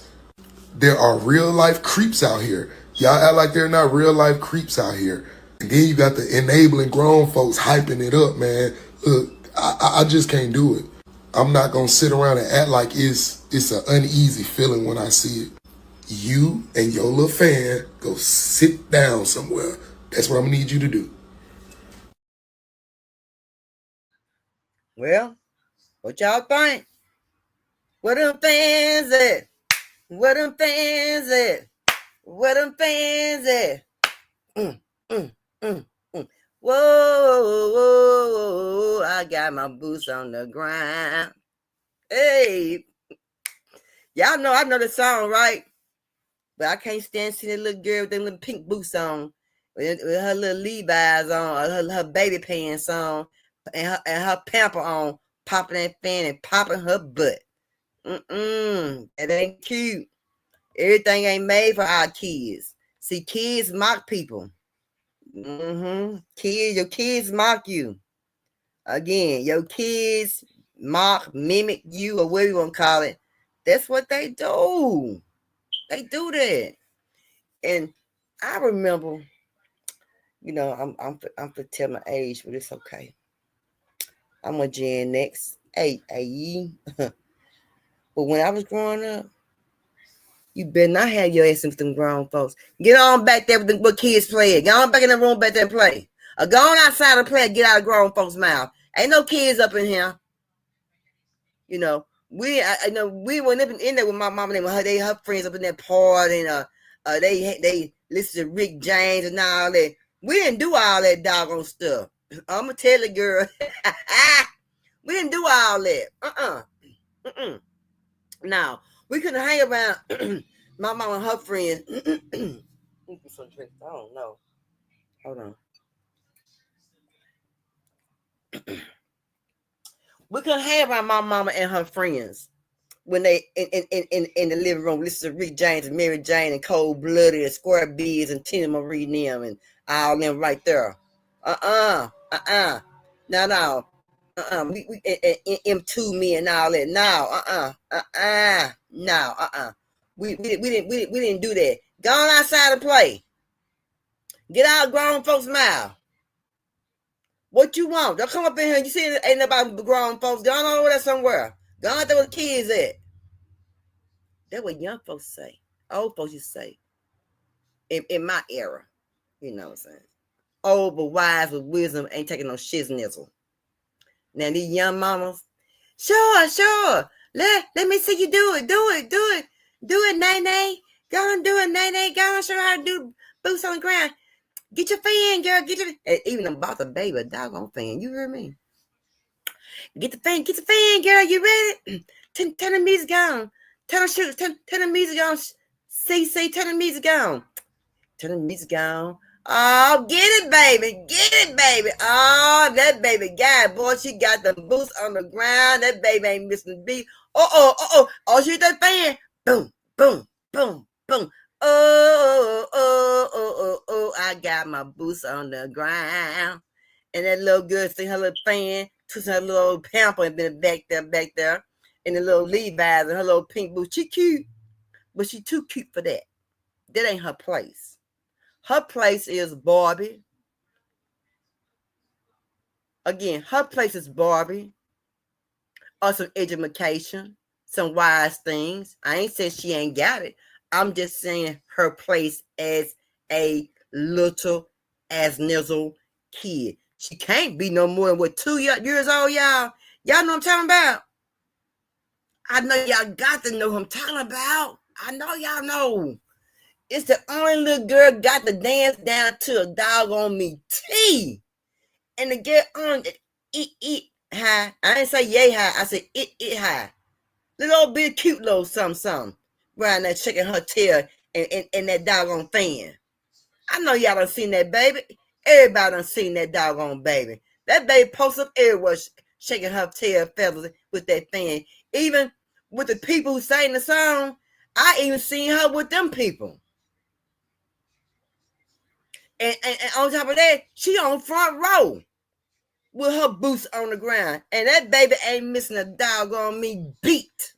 There are real-life creeps out here. Y'all act like they're not real-life creeps out here. And then you got the enabling grown folks hyping it up, man. Look, I just can't do it. I'm not going to sit around and act like it's an uneasy feeling when I see it. You and your little fan go sit down somewhere. That's what I'm going to need you to do. Well, what y'all think? Where them fans at? Where them fans at? Where them fans at? Whoa, I got my boots on the ground. Hey, y'all know I know the song, right? But I can't stand seeing that little girl with them little pink boots on, with her little Levi's on, her baby pants on, and her pamper on, popping that fan and popping her butt. That ain't cute. Everything ain't made for our kids. See, kids mock people. Your kids mock you. Again, your kids mock, mimic you, or whatever you want to call it. That's what they do. They do that. And I remember, I'm for tell my age, but it's okay. I'm a Gen X. Hey. But when I was growing up, you better not have your ass with them grown folks. Get on back there with what kids play. Get on back in the room back there and play. Or go on outside and play and get out of grown folks' mouth. Ain't no kids up in here. We weren't up in there with my mama and her friends up in that party, and they listen to Rick James and all that. We didn't do all that doggone stuff. I'm gonna tell the girl, we didn't do all that. Now we couldn't hang around my mama and her friends. I don't know. Hold on. We couldn't hang around my mama and her friends when they in the living room listen to Rick James and Mary Jane and Cold Blooded and Square Bees and Tina Marie and them and all them right there. No. We M2 me and all that. No. We didn't do that. Go on outside and play. Get out of grown folks' mouth. What you want? Don't come up in here. You see, ain't nobody grown folks. Go on over there somewhere. Go on there where the kids at. That's what young folks say. Old folks used to say. In my era. You know what I'm saying? Old but wise with wisdom ain't taking no shizznizzle. Now these young mamas, sure. Let me see you do it. Do it, Nay. Go and do it, Nay. Go and show her how to do boots on the ground. Get your fan, girl. Even about the baby, a doggone fan. You hear me? Get the fan, girl. You ready? Turn the music on. Turn the music on. CC, turn the music on. Turn the music on. Oh, get it, baby. Oh, that baby got, boy, she got the boots on the ground. That baby ain't missing a beat. Oh, she hit that fan. Boom. Oh, I got my boots on the ground. And that little girl sing her little fan, twisting her little pamper and been back there. And the little Levi's and her little pink boots. She cute, but she too cute for that. That ain't her place. Her place is Barbie. Again, her place is Barbie. Or some education, some wise things. I ain't saying she ain't got it. I'm just saying her place as a little as nizzle kid. She can't be no more than what 2 years old, y'all. Y'all know what I'm talking about. I know y'all got to know who I'm talking about. I know y'all know. It's the only little girl got to dance down to a doggone me tea. And to get on it high. I didn't say yay high. I said it high. Little old bit cute little something. Around there shaking her tail and that doggone fan. I know y'all done seen that baby. Everybody done seen that doggone baby. That baby posts up everywhere shaking her tail feathers with that fan. Even with the people who sang the song, I even seen her with them people. And on top of that, she on front row with her boots on the ground. And that baby ain't missing a doggone me beat.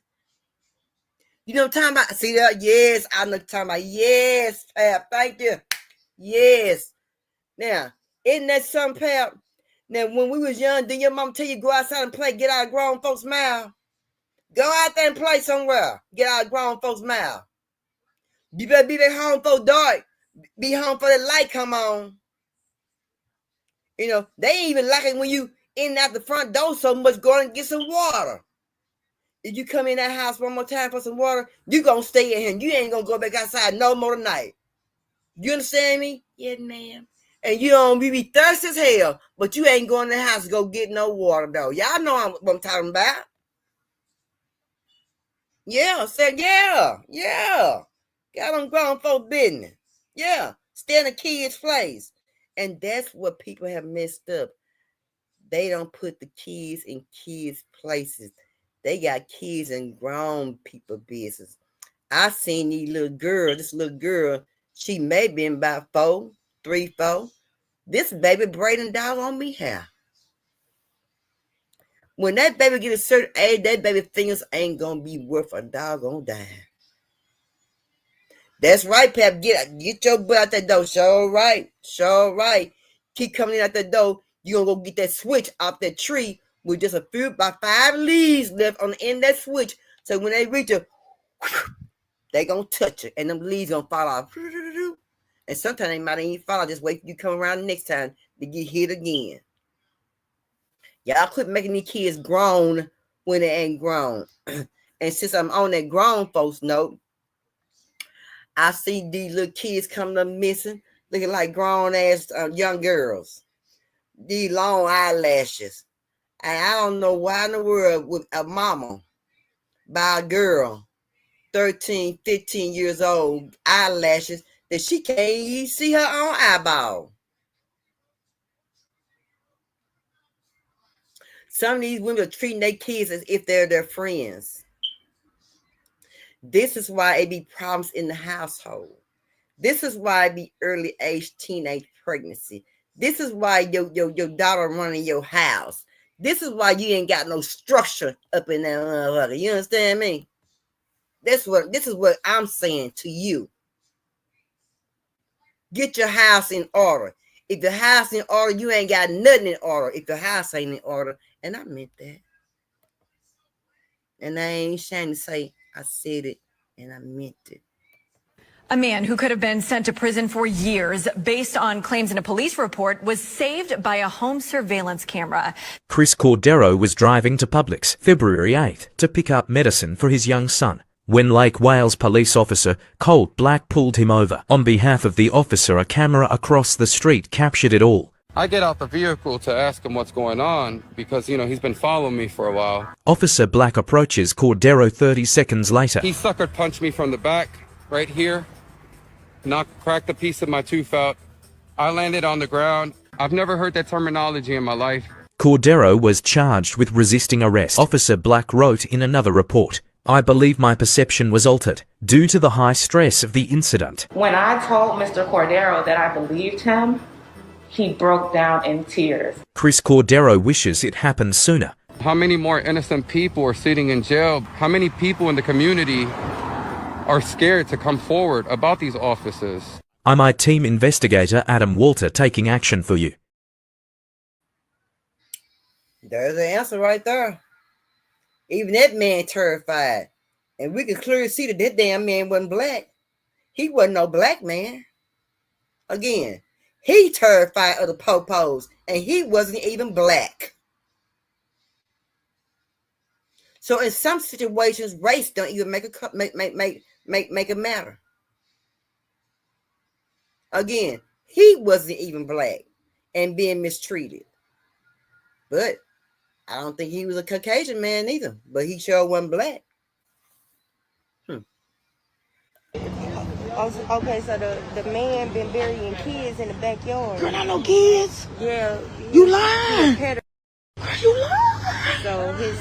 You know what I'm talking about? See that? Yes, I know what I'm talking about. Yes, Pap. Thank you. Yes. Now, isn't that something, Pap? Now, when we was young, did your mom tell you go outside and play, get out of grown folks' mouth? Go out there and play somewhere. Get out of grown folks' mouth. You better be back home for dark. Be home for the light come on. You know, they ain't even like it when you in and out the front door so much, go and get some water. If you come in that house one more time for some water, you gonna stay in here. You ain't gonna go back outside no more tonight. You understand me? Yes, ma'am. And you don't be thirsty as hell, but you ain't going to the house to go get no water though. Y'all know what I'm talking about. Yeah, said yeah. Got them grown folk business. Yeah, stay in the kids' place. And that's what people have messed up. They don't put the kids in kids' places. They got kids in grown people business. I seen this little girl, she may be about 3, 4. This baby braiding dog on me hair. When that baby get a certain age, that baby fingers ain't gonna be worth a doggone dime. That's right, Pep. Get your butt out that door. Sure right. Keep coming in out that door. You gonna go get that switch off that tree with just about 5 leaves left on the end of that switch. So when they reach it, they gonna touch it, and them leaves gonna fall off. And sometimes they might even fall. Just wait till you come around the next time to get hit again. Y'all quit making these kids grown when they ain't grown. And since I'm on that grown folks note, I see these little kids coming up missing, looking like grown ass young girls. These long eyelashes. And I don't know why in the world with a mama by a girl, 13, 15 years old, eyelashes, that she can't even see her own eyeball. Some of these women are treating their kids as if they're their friends. This is why it be problems in the household. This is why it be early age teenage pregnancy. This is why your daughter running your house. This is why you ain't got no structure up in there. You understand me? This is what I'm saying to you. Get your house in order. If the house in order, you ain't got nothing in order. If the house ain't in order, and I meant that. And I ain't ashamed to say I said it and I meant it. A man who could have been sent to prison for years based on claims in a police report was saved by a home surveillance camera. Chris Cordero was driving to Publix February 8th to pick up medicine for his young son when Lake Wales police officer Colt Black pulled him over. On behalf of the officer, a camera across the street captured it all. I get out the vehicle to ask him what's going on because, he's been following me for a while. Officer Black approaches Cordero 30 seconds later. He sucker punched me from the back, right here. Cracked a piece of my tooth out. I landed on the ground. I've never heard that terminology in my life. Cordero was charged with resisting arrest. Officer Black wrote in another report, "I believe my perception was altered due to the high stress of the incident." When I told Mr. Cordero that I believed him, he broke down in tears. Chris Cordero wishes it happened sooner. How many more innocent people are sitting in jail? How many people in the community are scared to come forward about these officers? I'm my team investigator, Adam Walter, taking action for you. There's the answer right there. Even that man terrified. And we could clearly see that that damn man wasn't black. He wasn't no black man. Again, he terrified of the popos, and he wasn't even black. So in some situations, race don't even make a matter. Again, he wasn't even black and being mistreated. But I don't think he was a Caucasian man either. But he sure wasn't black. Okay, so the man been burying kids in the backyard. Girl, not no kids. Yeah. You lying. You lying. So his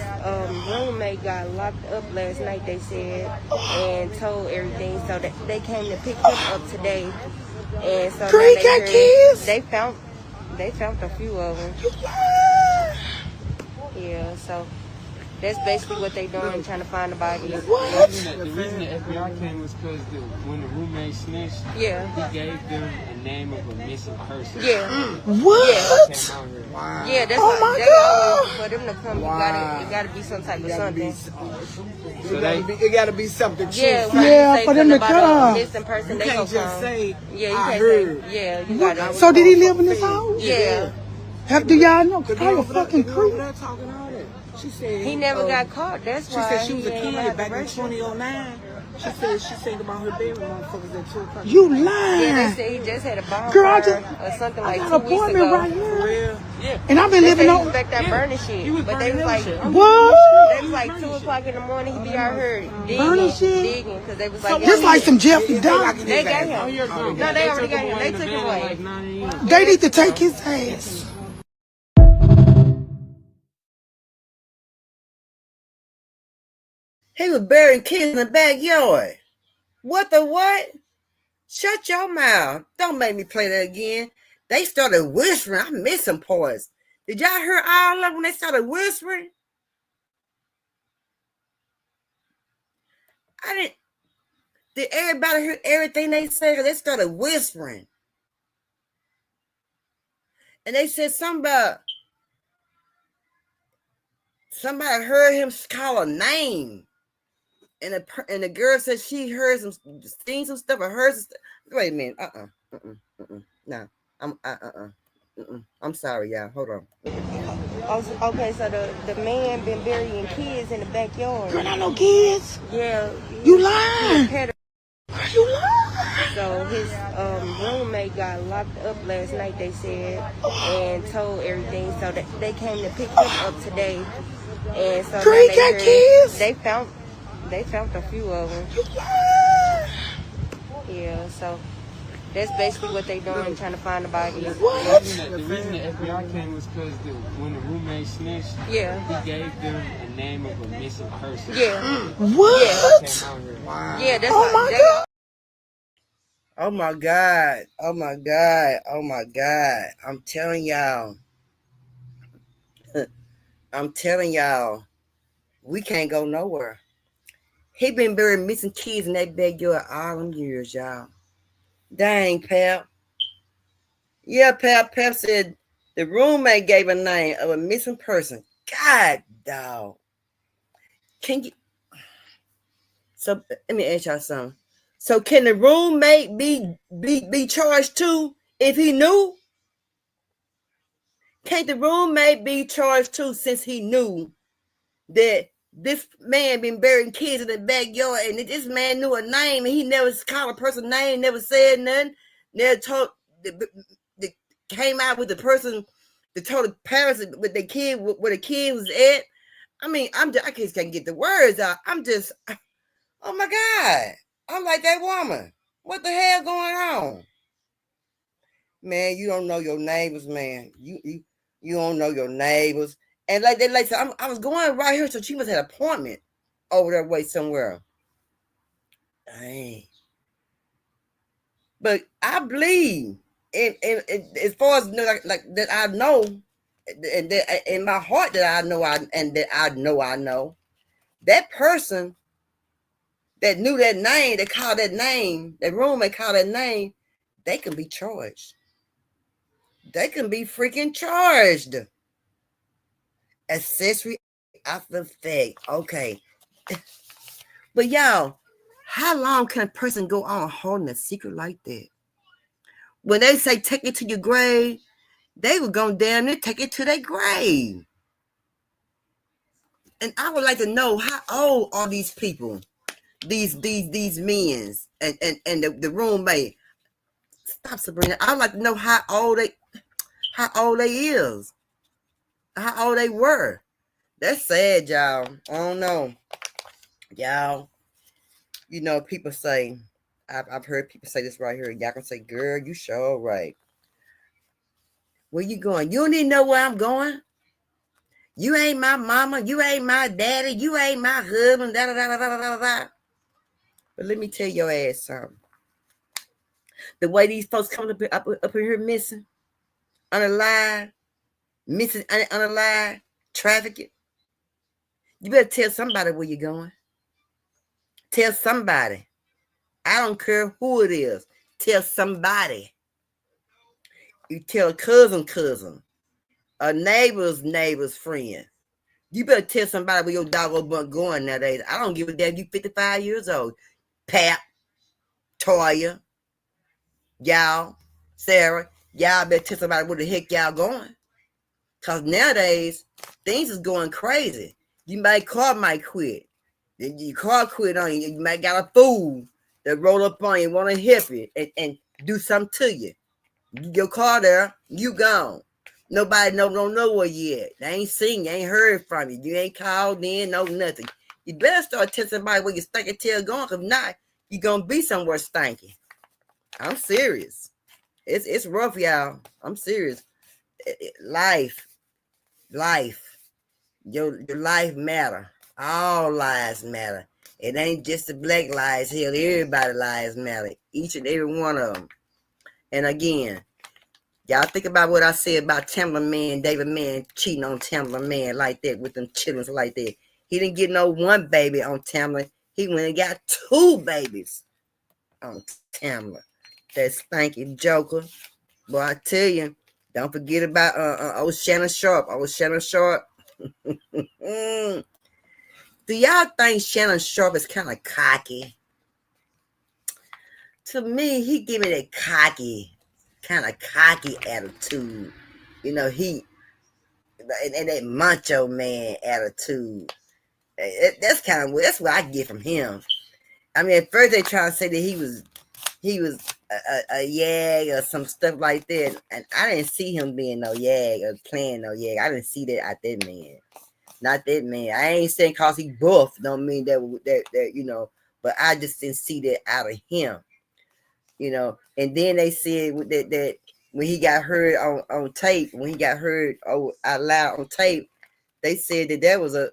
roommate got locked up last night, they said, and told everything. So they came to pick him up today. And so Girl, he got kids. They found a few of them. You lying. Yeah, so that's basically what they doing, trying to find the bodies. What? The reason the FBI came was because when the roommate snitched, he gave them a name of a missing person. Yeah. What? Wow. Yeah, that's for them to come. Wow. It gotta be some type of something. It gotta be something true. Yeah, for them to come. Missing person, they can't just say. Yeah, you I can't heard. say. Yeah, you gotta. So did he live in this house? Yeah. Do y'all know? Cause I was fucking creep. She said he never got caught. That's why she said she was a kid back in 2009. She said she sang about her bedroom motherfuckers at 2 o'clock. You lying? Yeah, they said he just had a bonfire or something like 2 weeks ago. I got an appointment right here. For real? Yeah. And I've been living on. Back that burning shit, but they was like, what? They was like 2 o'clock in the morning. He be out here digging, because they was like, just like some Jeffrey Dahmer. They got him. No, they already got him. They took him away. They need to take his ass. He was burying kids in the backyard. What the what? Shut your mouth. Don't make me play that again. They started whispering. I missed some parts. Did y'all hear all of them when they started whispering? I didn't. Did everybody hear everything they said? Because they started whispering. And they said something about somebody heard him call a name. And the girl said she heard seen some stuff or heard some stuff. Wait a minute. No. I'm sorry, y'all. Hold on. Okay, so the man been burying kids in the backyard. Girl, not no kids. Yeah. You lying. You lying. So his roommate got locked up last night, they said, and told everything. So they came to pick him up today. And so Girl, he got kids. They found a few of them. You lying. Yeah, so that's basically what they doing, trying to find the bodies. What? The reason the FBI came was because when the roommate snitched, he gave them a name of a missing person. Yeah. What? Wow. Yeah, that's God. Oh my God. Oh my God. Oh my God. I'm telling y'all. We can't go nowhere. He been burying missing kids in that backyard all them years, y'all. Dang, pal. Yeah, Pep said the roommate gave a name of a missing person. God, dog. Can you? So let me ask y'all something. So can the roommate be charged too if he knew? Can't the roommate be charged too since he knew that this man been burying kids in the backyard and this man knew a name and he never called a person's name, never said nothing, never told, came out with the person that told the parents with the kid where the kid was at. I mean, I just can't get the words out. I'm just, oh my God. I'm like that woman. What the hell going on? Man, you don't know your neighbors, man. You don't know your neighbors. And like they like said, I was going right here, so she must have an appointment over that way somewhere. Dang. But I believe and as far as like that I know, and that in my heart that I know I know that person that knew that name, that called that name, that roommate called that name, they can be charged. They can be freaking charged. Accessory after the fact. Okay. But y'all, how long can a person go on holding a secret like that? When they say take it to your grave, they were going down there take it to their grave. And I would like to know how old are these people, these men and the roommate. Stop, Sabrina. I'd like to know how old they is, how old they were. That's sad, y'all. I don't know, y'all. You know, people say, I've heard people say this right here. Y'all can say, girl, you sure right. Where you going? You don't even know where I'm going. You ain't my mama. You ain't my daddy. You ain't my husband. Da, da, da, da, da, da, da. But let me tell your ass something. The way these folks come up in here missing, unalive, missing, unalive, trafficking, you better tell somebody where you're going. Tell somebody. I don't care who it is. Tell somebody. You tell a cousin, a neighbor's friend. You better tell somebody where your dog butt going nowadays. I don't give a damn. You 55 years old. Pat, Toya, y'all, Sarah, y'all better tell somebody where the heck y'all going. Because nowadays, things is going crazy. Car might quit. Then your car quit on you. You might got a fool that roll up on you, want to hit you and do something to you. Your car there, you gone. Nobody don't know where you at. They ain't seen you, ain't heard from you. You ain't called in, no nothing. You better start telling somebody where your stinky tail going, because if not, you're going to be somewhere stinky. I'm serious. It's rough, y'all. I'm serious. Life. Your life matter. All lives matter. It ain't just the black lives here. Everybody's lives matter. Each and every one of them. And again, y'all think about what I said about Tamela Man, David Man cheating on Tamela Man like that with them children like that. He didn't get no one baby on Tamela. He went and got 2 babies on Tamela. That stinky joker. Boy, I tell you, don't forget about old Shannon Sharpe. Do y'all think Shannon Sharpe is kind of cocky? To me, he give me that kind of cocky attitude. You know, and that macho man attitude. That's what I get from him. I mean, at first they try to say that he was a yag or some stuff like that, and I didn't see him being no yag or playing no yag. I didn't see that out that man. Not that man. I ain't saying cause he buff don't mean that you know, but I just didn't see that out of him. You know, and then they said that when he got heard on tape, when he got heard out loud on tape, they said that was a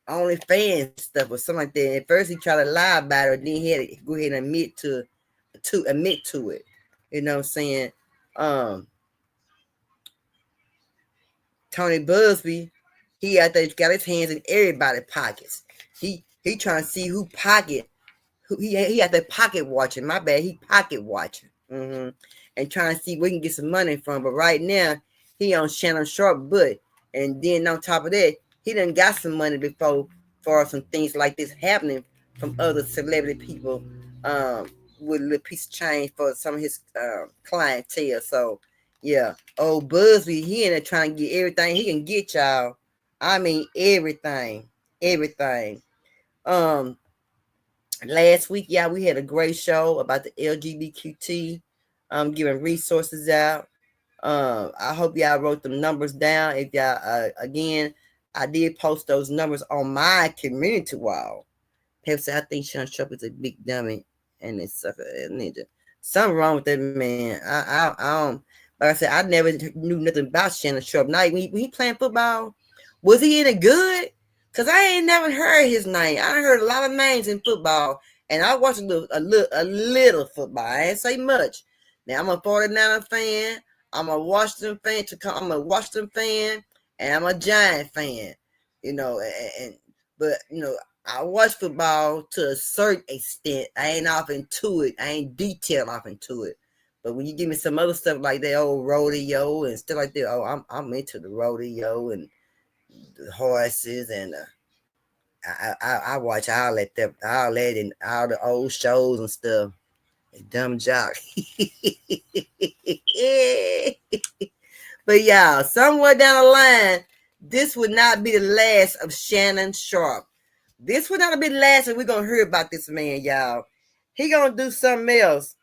OnlyFans stuff or something like that. At first he tried to lie about it, then he had to go ahead and admit to it. You know what I'm saying? Tony Busby, he out there got his hands in everybody's pockets. He trying to see who he had that pocket watching. My bad, he pocket watching. And trying to see where we can get some money from. But right now, he on Shannon Sharpe butt. And then on top of that, he done got some money before for some things like this happening from other celebrity people with a little piece of change for some of his clientele. So, yeah, old Busby, he in there trying to get everything he can get, y'all. I mean, everything. Everything. Last week, y'all, we had a great show about the LGBTQT, giving resources out. I hope y'all wrote them numbers down. If y'all, again, I did post those numbers on my community wall. People say I think Sean Sharpe is a big dummy and it's sucker ninja. Something wrong with that man. I don't. Like I said, I never knew nothing about Shannon Sharpe. Now when he playing football, was he any good? Cause I ain't never heard his name. I heard a lot of names in football, and I watched a little football. I ain't say much. Now I'm a 49er fan. I'm a Washington fan. I'm a Washington fan, and I'm a Giant fan. You know, but you know, I watch football to a certain extent. I ain't off into it. I ain't detailed off into it. But when you give me some other stuff like that old rodeo and stuff like that, oh, I'm into the rodeo and the horses and I watch all that and all the old shows and stuff. Dumb jock. But y'all, somewhere down the line, this would not be the last of Shannon Sharpe. This would not be the last that we're gonna hear about this man, y'all. He gonna do something else,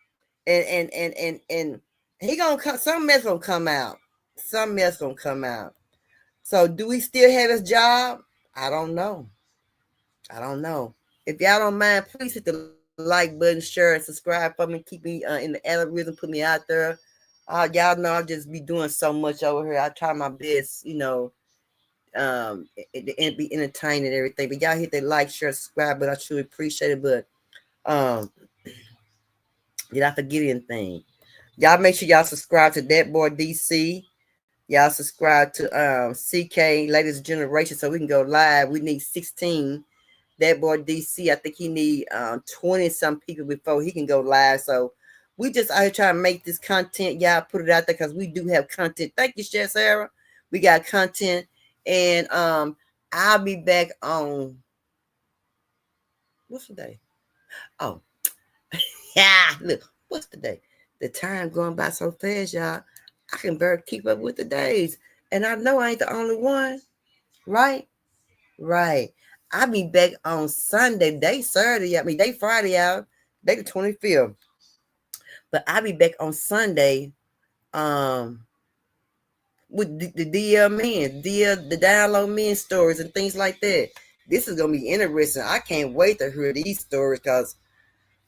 and he gonna come. Something else gonna come out. Something else gonna come out. So, do we still have his job? I don't know. I don't know. If y'all don't mind, please hit the like button, share, and subscribe for me. Keep me in the algorithm, put me out there. Y'all know I'll just be doing so much over here. I try my best, you know, and be entertaining and everything. But y'all hit that like, share, subscribe, but I truly appreciate it. But did I forget anything? Y'all make sure y'all subscribe to That Boy DC. Y'all subscribe to CK Latest Generation so we can go live. We need 16. That Boy DC, I think he need 20 some people before he can go live. So we just out here trying to make this content. Y'all put it out there because we do have content. Thank you, Chef Sarah. We got content. And I'll be back on what's the day? Oh, yeah. Look, what's the day? The time going by so fast, y'all. I can barely keep up with the days. And I know I ain't the only one. Right? Right. I'll be back on Sunday. Day Saturday. I mean, day Friday out. Day the 25th. But I'll be back on Sunday. With the DL men, the download men stories and things like that. This is gonna be interesting. I can't wait to hear these stories because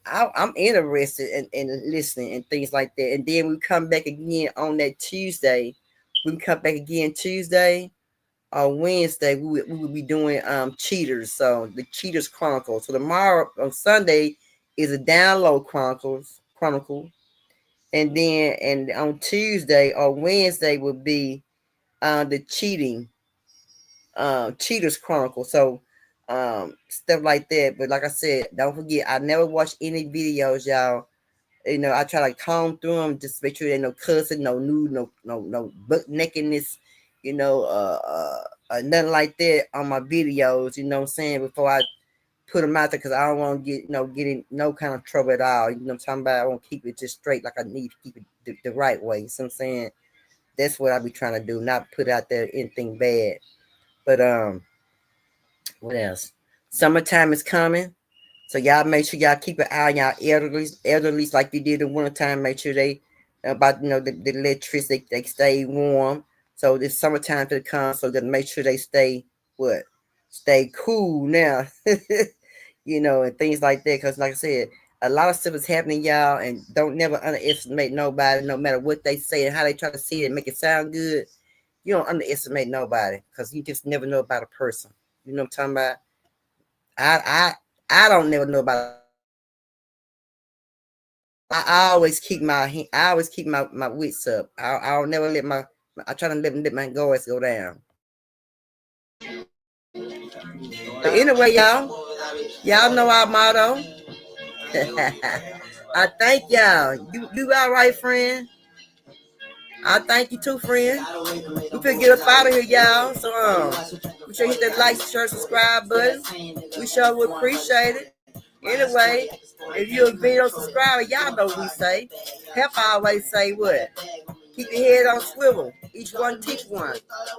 I'm interested in listening and things like that. And then we come back again on that Tuesday. We come back again Tuesday or Wednesday. We will be doing Cheaters. So the Cheaters Chronicle. So tomorrow on Sunday is a download chronicle. And then and on Tuesday or Wednesday will be the Cheaters Chronicle. So stuff like that. But like I said, don't forget, I never watch any videos, y'all. You know, I try to comb through them just to make sure there's no cussing, no nude, no butt nakedness, you know, nothing like that on my videos, you know what I'm saying, before I put them out there, because I don't want to get in no kind of trouble at all. You know what I'm talking about? I want to keep it just straight like I need to keep it the right way. You know what I'm saying? That's what I be trying to do, not put out there anything bad. But what else? Summertime is coming. So y'all make sure y'all keep an eye on y'all elderlies like you did in wintertime. Make sure they about the electricity they stay warm. So this summertime to come, so then make sure they stay cool now. And things like that. Because like I said, a lot of stuff is happening, y'all, and don't never underestimate nobody, no matter what they say and how they try to see it and make it sound good. You don't underestimate nobody because you just never know about a person. You know what I'm talking about? I don't never know about. I always keep my wits up. I'll never let I try to let my guards go down. But anyway, y'all know our motto. I thank y'all. You all right, friend? I thank you too, friend. We finna get up out of here, y'all. So we sure hit that like, share, subscribe button. We sure would appreciate it. Anyway, if you're a video subscriber, y'all know what we say. Pep always say what? Keep your head on swivel. Each one teach one.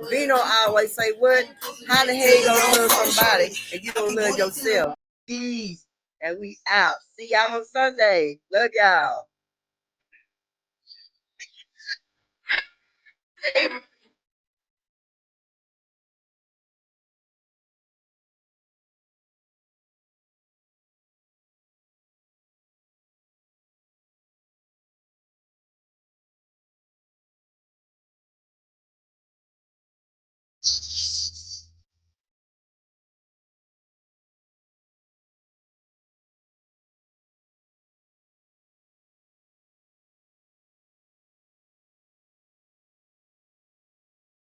Vino always say what? How the hell you gonna love somebody if you don't love yourself? Peace. And we out. See y'all on Sunday. Love y'all.